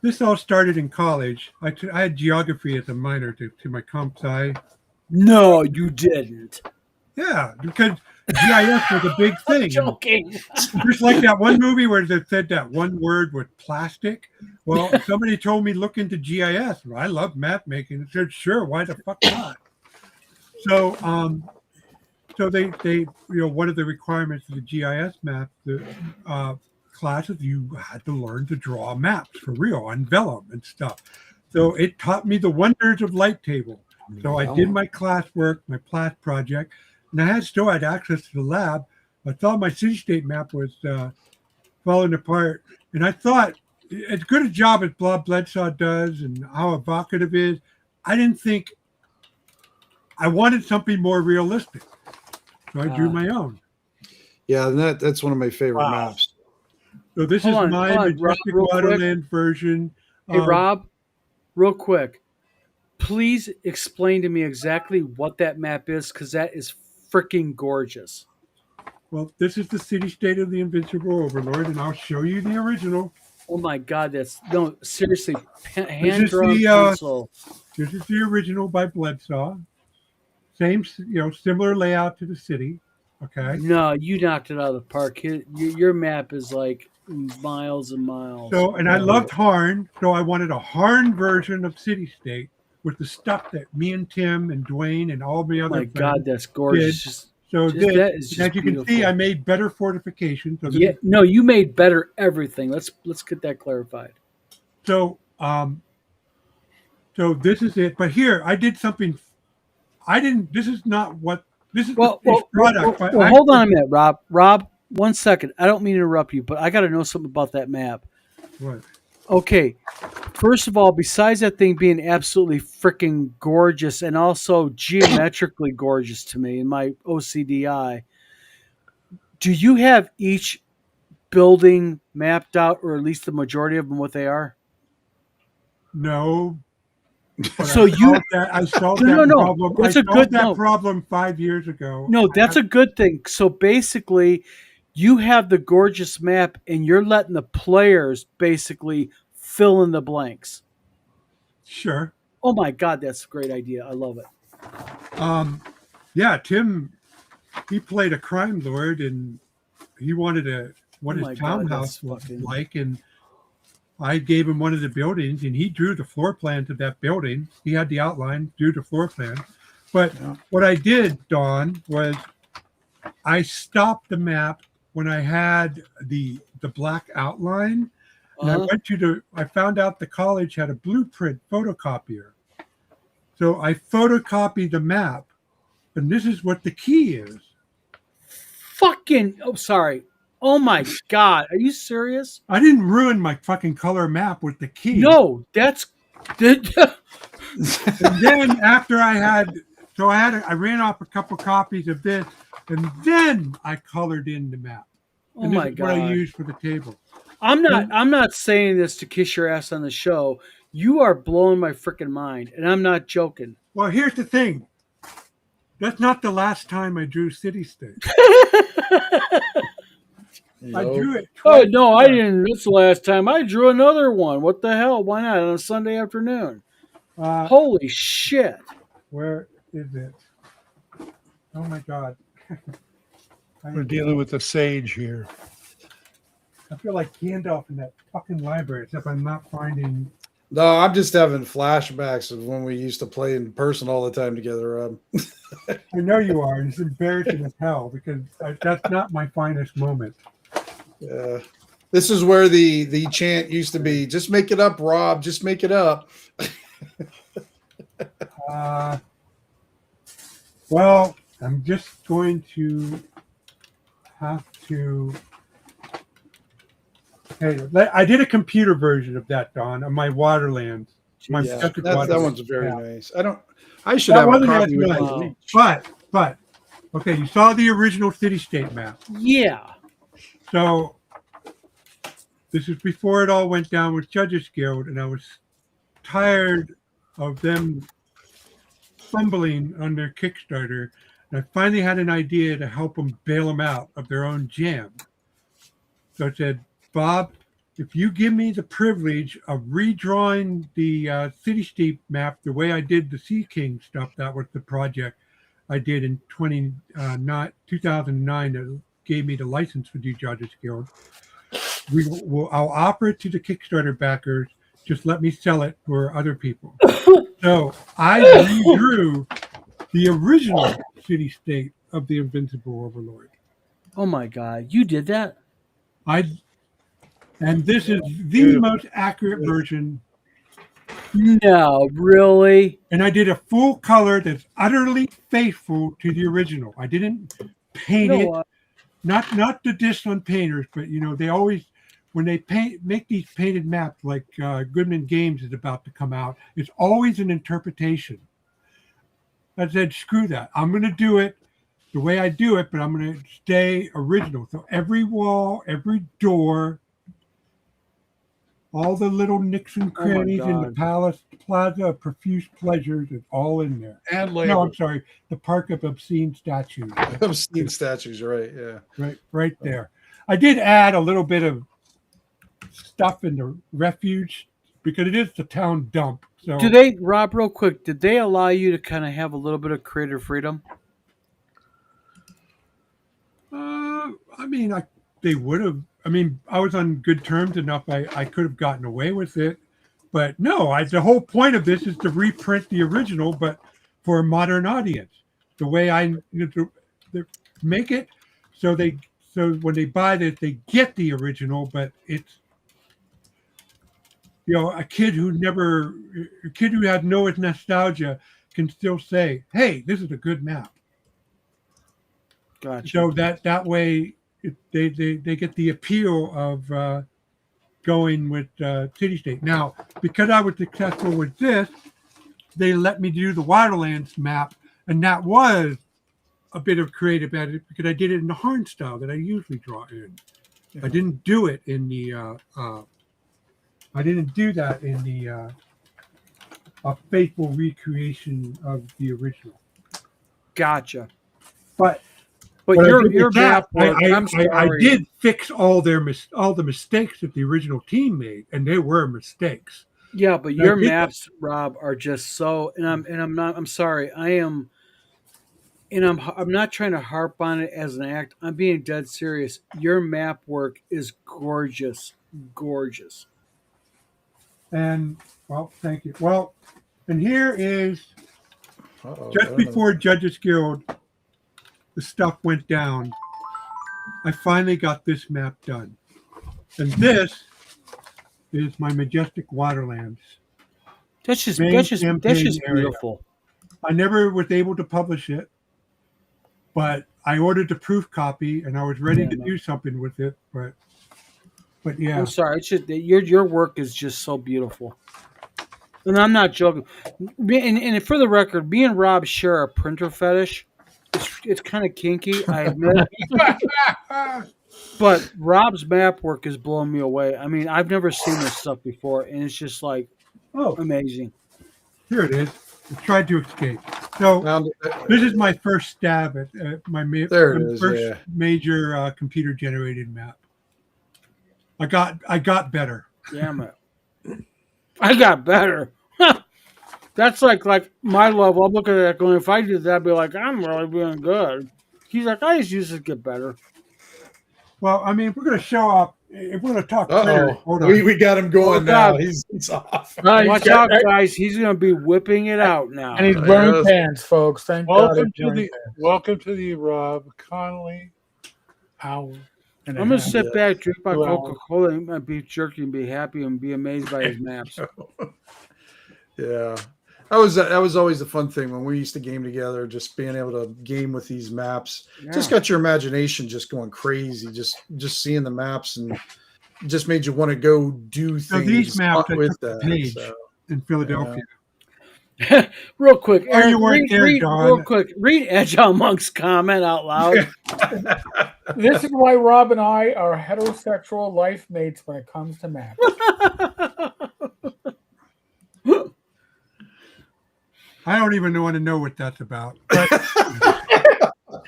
this all started in college. I had geography as a minor to my comp sci. No, you didn't. Yeah, because GIS was a big thing. I'm joking. Just like that one movie where they said that one word with plastic. Well, somebody told me look into GIS. Well, I love map making. I said, sure, why the fuck not? So, so they one of the requirements of the GIS map, the classes, you had to learn to draw maps for real on vellum and stuff. So it taught me the wonders of light table. So I did my classwork, my class project, and I still had access to the lab. I thought my city-state map was falling apart, and I thought, as good a job as Bob Bledsaw does and how evocative it is, I didn't think I wanted something more realistic. So I drew my own. Yeah, and that's one of my favorite maps. So this is my Majestic Waterland version. Hey, Rob, real quick. Please explain to me exactly what that map is, because that is freaking gorgeous. Well, this is the city-state of the Invincible Overlord, and I'll show you the original. Oh my God, no, seriously, hand-drawn pencil. This is the original by Bledsaw. Same, similar layout to the city. Okay. No, you knocked it out of the park. Your map is like miles and miles. So, and I loved Harn, so I wanted a Harn version of City-State with the stuff that me and Tim and Dwayne and all the other. Oh my God, that's gorgeous. So That is as just you can see, beautiful. I made better fortifications. So Yeah, no, you made better everything. Let's get that clarified. So so this is it. But here I did something. I didn't. This is not what. This is the finished product. But I Hold on a minute, Rob. Rob, 1 second. I don't mean to interrupt you, but I got to know something about that map. what? Okay, first of all, besides that thing being absolutely freaking gorgeous and also geometrically gorgeous to me in my OCDI, do you have each building mapped out, or at least the majority of them, what they are? No. But So you I solved no, that no. problem. I That's a solved good that no. problem 5 years ago. No, that's a good thing. So basically, you have the gorgeous map, and you're letting the players basically fill in the blanks. Sure. Oh my God, that's a great idea. I love it. Yeah, Tim, he played a crime lord, and he wanted what Oh his my God, townhouse that's was fucking- like, and I gave him one of the buildings, and he drew the floor plan to that building. He had the outline, drew the floor plan. But what I did, Don, was I stopped the map when I had the black outline, and I went to I found out the college had a blueprint photocopier. So I photocopied the map, and this is what the key is. Fucking, oh, sorry. Oh my God, are you serious? I didn't ruin my fucking color map with the key. No, that's. And then after I ran off a couple copies of this, and then I colored in the map. Oh And this my is what I God. used for the table. I'm not saying this to kiss your ass on the show. You are blowing my freaking mind, and I'm not joking. Well, here's the thing. That's not the last time I drew city state. I drew it Oh twice. no, I didn't. That's the last time I drew another one. What the hell? Why not on a Sunday afternoon? Holy shit! Where is it? Oh my God! We're dealing with the sage here. I feel like Gandalf in that fucking library, except I'm not finding. No, I'm just having flashbacks of when we used to play in person all the time together, Rob. I know you are. And it's embarrassing as hell because that's not my finest moment. Yeah. This is where the chant used to be. Just make it up, Rob. Just make it up. Well, I'm just going to have to. Hey, I did a computer version of that, Don, on my Waterlands. My Yeah, Pacific that Waterlands. one's very nice. I should That have a wasn't as copy with nice. my reach. But okay, you saw the original city-state map. Yeah. So this is before it all went down with Judges Guild, and I was tired of them fumbling on their Kickstarter. And I finally had an idea to help them bail them out of their own jam. So I said, Bob, if you give me the privilege of redrawing the city-state map the way I did the Sea King stuff, that was the project I did in 2009 that gave me the license for the Judges Guild. I'll offer it to the Kickstarter backers. Just let me sell it for other people. So I redrew the original city-state of the Invincible Overlord. Oh my God, you did that? And this is the most accurate version. No, really? And I did a full color that's utterly faithful to the original. I didn't paint it. Not the diss on painters, but they always, when they make these painted maps like Goodman Games is about to come out, it's always an interpretation. I said, screw that. I'm going to do it the way I do it, but I'm going to stay original. So every wall, every door, all the little nooks and crannies in the plaza of profuse pleasures is all in there. And labor. No, I'm sorry. The park of obscene statues. Obscene statues, right? Yeah. Right there. I did add a little bit of stuff in the refuge because it is the town dump. So Do they, Rob, real quick, did they allow you to kind of have a little bit of creative freedom? they would have. I was on good terms enough. I could have gotten away with it, but no. The whole point of this is to reprint the original, but for a modern audience. The way the make it so when they buy this, they get the original, but it's a kid who had no nostalgia can still say, "Hey, this is a good map." Gotcha. So that way they get the appeal of going with City State. Now, because I was successful with this, they let me do the Wildlands map, and that was a bit of creative edit because I did it in the Harn style that I usually draw in. I didn't do it in the I didn't do that in the a faithful recreation of the original. Gotcha. But your map work, I'm sorry. I did fix all the mistakes that the original team made, and they were mistakes. Yeah, but your maps, Rob, are just so. And I'm sorry. I'm not trying to harp on it as an act. I'm being dead serious. Your map work is gorgeous, gorgeous. And well, thank you. Well, and here is just before Judges Guild, the stuff went down. I finally got this map done, and this is my majestic Waterlands. That's just beautiful. I never was able to publish it, but I ordered the proof copy, and I was ready to do something with it. But yeah, I'm sorry. It's just your work is just so beautiful, and I'm not joking. And for the record, me and Rob share a printer fetish. It's kind of kinky, I admit. But Rob's map work is blowing me away. I mean, I've never seen this stuff before, and it's just like amazing. Here it is. I tried to escape. So this is my first stab at my first major computer-generated map. I got better. Damn it! I got better. That's like my level. I'm looking at that going, if I did that, I'd be like, I'm really doing good. He's like, I just used to get better. Well, I mean, if we're going to show up, if we're going to talk, hold on. We got him going now. He's off. Watch out, guys. He's going to be whipping it out now. And he's wearing pants, folks. Thank God. Welcome to the Rob Connolly hour. I'm going to sit back, drink my Coca-Cola, eat my beef jerky, and be happy and be amazed by his maps. Yeah. That was always the fun thing when we used to game together, just being able to game with these maps. Yeah. Just got your imagination just going crazy, just seeing the maps, and just made you want to go do things. So these maps with that page in Philadelphia. Yeah. Real quick, Aaron, you weren't there, Don. Real quick, read Agile Monk's comment out loud. This is why Rob and I are heterosexual life mates when it comes to maps. I don't even want to know what that's about.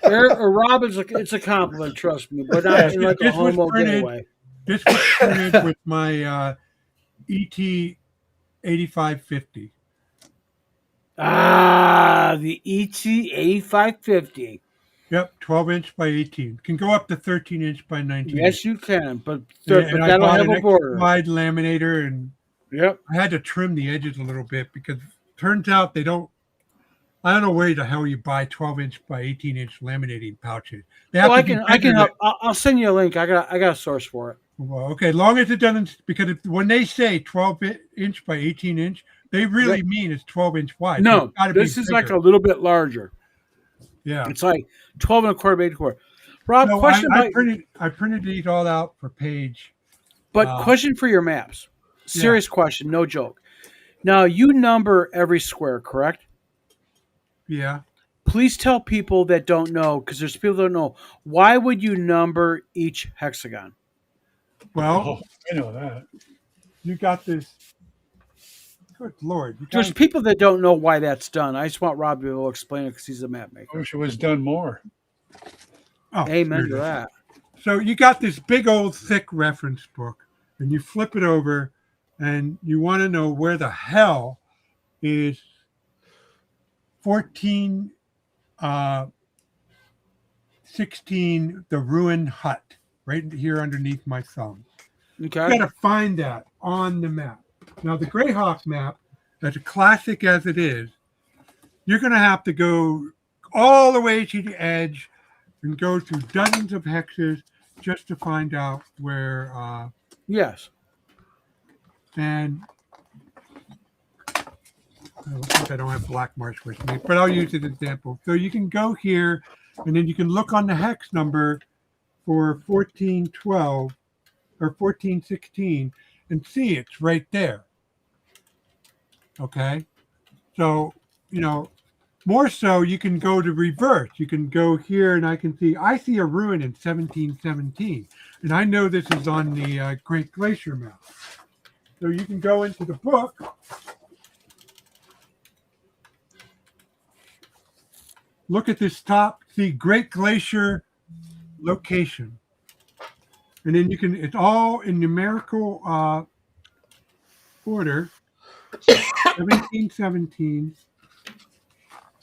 Rob, it's a compliment, trust me, but not in like a homo getaway. This was printed with my ET 8550. The ET 8550. Yep, 12-inch by 18. Can go up to 13-inch by 19. Yes, you can, but that'll have a border. Wide laminator, and I had to trim the edges a little bit because turns out they don't. I don't know where the hell you buy 12-inch by 18-inch laminating pouches. I can help. I'll send you a link. I got a source for it. Well, okay, long as it doesn't, because when they say 12-inch by 18-inch, they really mean it's 12-inch wide. No, this is like a little bit larger. Yeah, it's like 12 and a quarter by 8 and a quarter. Rob, no, question. I printed these all out for page. But question for your maps. Serious question, no joke. Now you number every square, correct? Yeah. Please tell people that don't know, because there's people that don't know. Why would you number each hexagon? Well, I know that. You got this. Good Lord. There's people that don't know why that's done. I just want Rob to be able to explain it because he's a map maker. I wish it was done more. Oh, amen to that. So you got this big old thick reference book, and you flip it over, and you want to know where the hell is 16, the ruined hut, right here underneath my thumb. Okay. You got to find that on the map. Now, the Greyhawk map, as classic as it is, you're going to have to go all the way to the edge and go through dozens of hexes just to find out where. Yes. And I don't have Black March with me, but I'll use it as an example. So you can go here, and then you can look on the hex number for 1412 or 1416 and see it's right there. Okay. So, more so you can go to reverse. You can go here and I see a ruin in 1717. And I know this is on the Great Glacier map. So you can go into the book. Look at this top, see Great Glacier location. And then it's all in numerical order. 1717.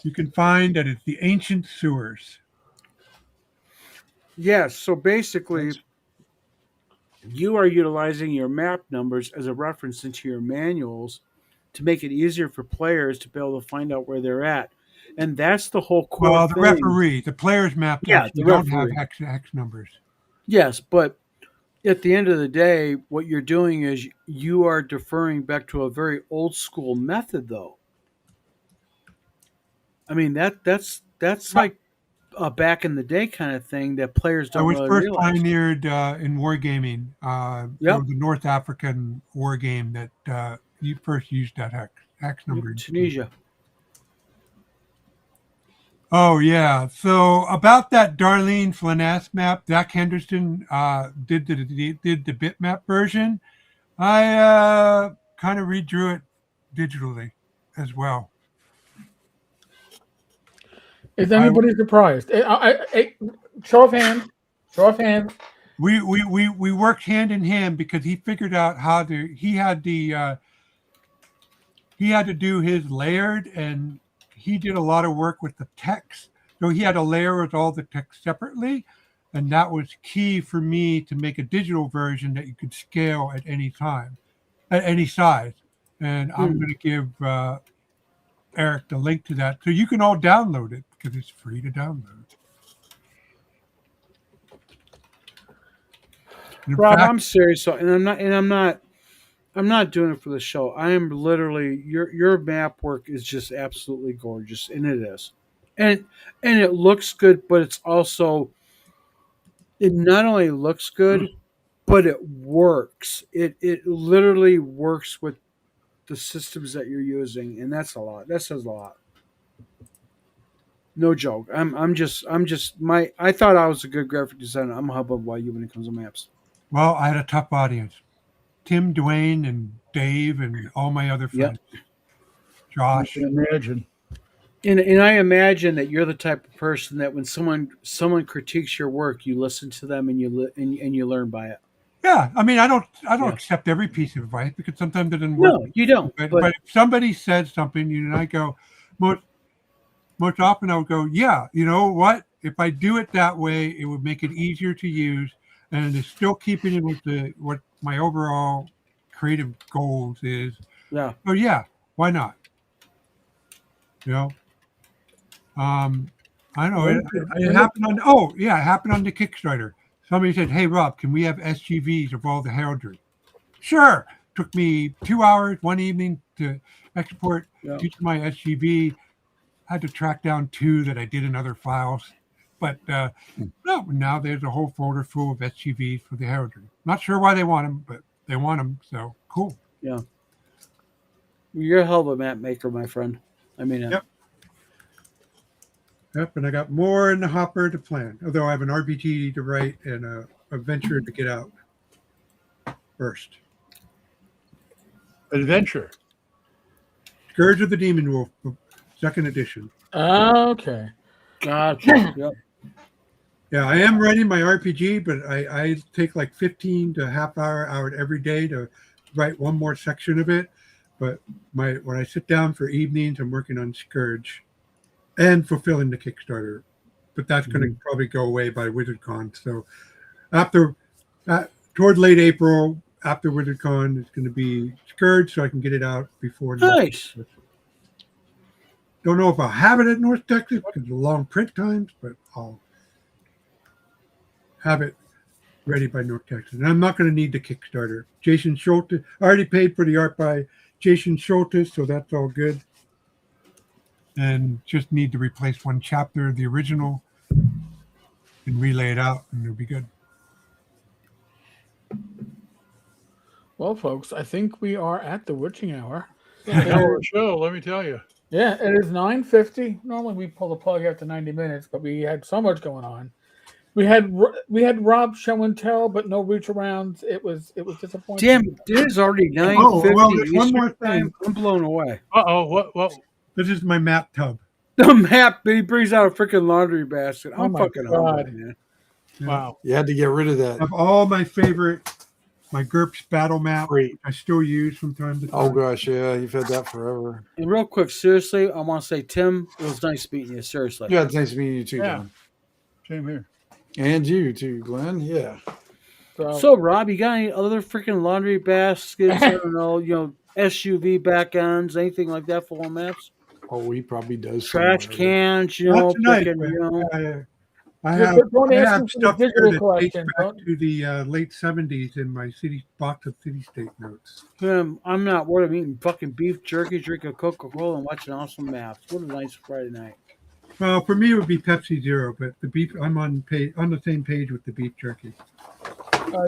You can find that it's the ancient sewers. Yes. So basically, you are utilizing your map numbers as a reference into your manuals to make it easier for players to be able to find out where they're at. And that's the whole core Well, the thing. referee, the players' maps actually don't have hex numbers. Yes, but at the end of the day, what you're doing is you are deferring back to a very old school method, though. I mean that's like a back in the day kind of thing that players don't really first realize. Pioneered in wargaming. The North African war game that you first used that hex number. Tunisia. Oh yeah. So about that Darlene Flanass map, Zach Henderson did the bitmap version. I kind of redrew it digitally as well. Is anybody surprised? Show of hands. Show of hands. We worked hand in hand because he figured out how to. He had to do his layered, and he did a lot of work with the text. So he had to layer with all the text separately, and that was key for me to make a digital version that you could scale at any time, at any size. And I'm going to give Eric the link to that, so you can all download it because it's free to download. Rob, I'm serious, and I'm not doing it for the show. I am literally your map work is just absolutely gorgeous, and it is, and it looks good, but it not only looks good, but it works. It literally works with the systems that you're using, and that's a lot. That says a lot. No joke. I thought I was a good graphic designer. I'm hubbub while you when it comes to maps. Well, I had a tough audience. Tim, Dwayne, and Dave, and all my other friends. Yep. Josh. I can imagine. And I imagine that you're the type of person that when someone critiques your work, you listen to them and you learn by it. Yeah, I mean, I don't accept every piece of advice because sometimes it doesn't work. No, you don't. But if somebody says something, and I go, most often I'll go, yeah, you know what? If I do it that way, it would make it easier to use, and it's still keeping it with what my overall creative goals is. Yeah. Oh yeah, why not? I know it happened on. Oh yeah, it happened on the Kickstarter. Somebody said, "Hey Rob, can we have SGVs of all the heraldry?" Sure. Took me 2 hours one evening to export each of my SGV. Had to track down 2 that I did in other files, but no. Now there's a whole folder full of SGVs for the heraldry. Not sure why they want them, but they want them. So cool. Yeah. You're a hell of a map maker, my friend. I mean. Yep, and I got more in the hopper to plan. Although I have an RPG to write and a adventure to get out first. Adventure. Scourge of the Demon Wolf, 2nd edition. Okay. Gotcha. Yep. Yeah, I am writing my RPG, but I take like 15 to half hour out every day to write one more section of it. But when I sit down for evenings, I'm working on Scourge and fulfilling the Kickstarter. But that's going to probably go away by WizardCon. So toward late April, after WizardCon, it's going to be Scourge, so I can get it out before. Nice. Don't know if I'll have it at North Texas because of the long print times, but I'll have it ready by no text. And I'm not going to need the Kickstarter. Jason Schultes, I already paid for the art by Jason Schultes, so that's all good. And just need to replace one chapter of the original and relay it out, and it'll be good. Well, folks, I think we are at the witching hour. Hour show, let me tell you. Yeah, it is 9:50. Normally we pull the plug after 90 minutes, but we had so much going on. We had Rob show and tell, but no reach arounds. It was disappointing. Damn, it is already 9:50. Oh, well, there's one more thing. I'm blown away. What? This is my map tub. The map, he brings out a freaking laundry basket. Oh I'm my fucking God. hungry, man. Wow. You had to get rid of that. Of all my favorite, my GURPS battle map, Great. I still use from time to time. Oh gosh, yeah, you've had that forever. And real quick, seriously, I want to say, Tim, it was nice meeting you. Seriously. Yeah, thanks to meeting you too, Yeah. John. Same here. And you too, Glenn. Yeah. So, Rob, you got any other freaking laundry baskets? I don't know, SUV back ends, anything like that for maps? Oh, he probably does. Trash somewhere. cans, Not tonight, freaking, but I Yeah, have, but don't I ask have him for the stuff here digital that dates collection, back don't- to the late 70s in my city box of city state notes. I'm not worried. I'm eating fucking beef jerky, drinking Coca-Cola, and watching awesome maps. What a nice Friday night. Well, for me, it would be Pepsi Zero, but the beef, I'm on the same page with the beef jerky.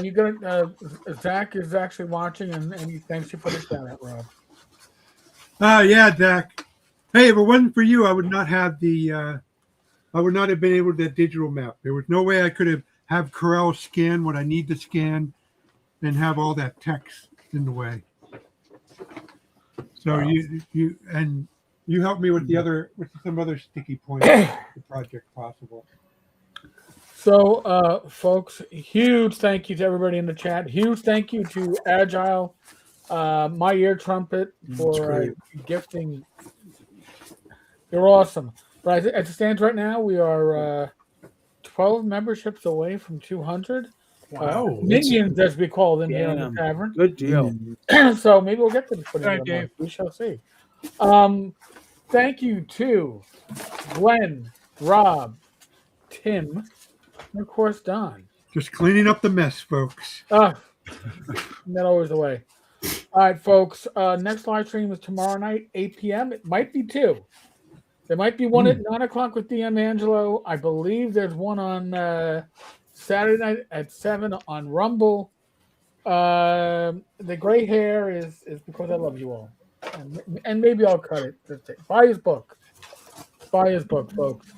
You got Zach is actually watching, and he thanks you for the shout out, Rob. Yeah, Zach. Hey, if it wasn't for you, I would not have I would not have been able to get digital map. There was no way I could have Corel scan what I need to scan and have all that text in the way. So Wow. you helped me with some other sticky points to make the project possible. So, folks, huge thank you to everybody in the chat. Huge thank you to Agile, My Ear Trumpet for gifting. You're awesome. But as it stands right now, we are 12 memberships away from 200. Wow. Minions, as we call them here in Damn. the tavern. Good deal. So maybe we'll get to the footing All right, of the month. Dave. We shall see. Thank you to Glenn, Rob, Tim, and of course Don. Just cleaning up the mess, folks. Not always the way. All right, folks. Next live stream is tomorrow night, 8 p.m. It might be 2. There might be one at 9 o'clock with DM Angelo. I believe there's one on Saturday night at 7 on Rumble. The gray hair is because I love you all. And maybe I'll cut it. Buy his book. Buy his book, folks.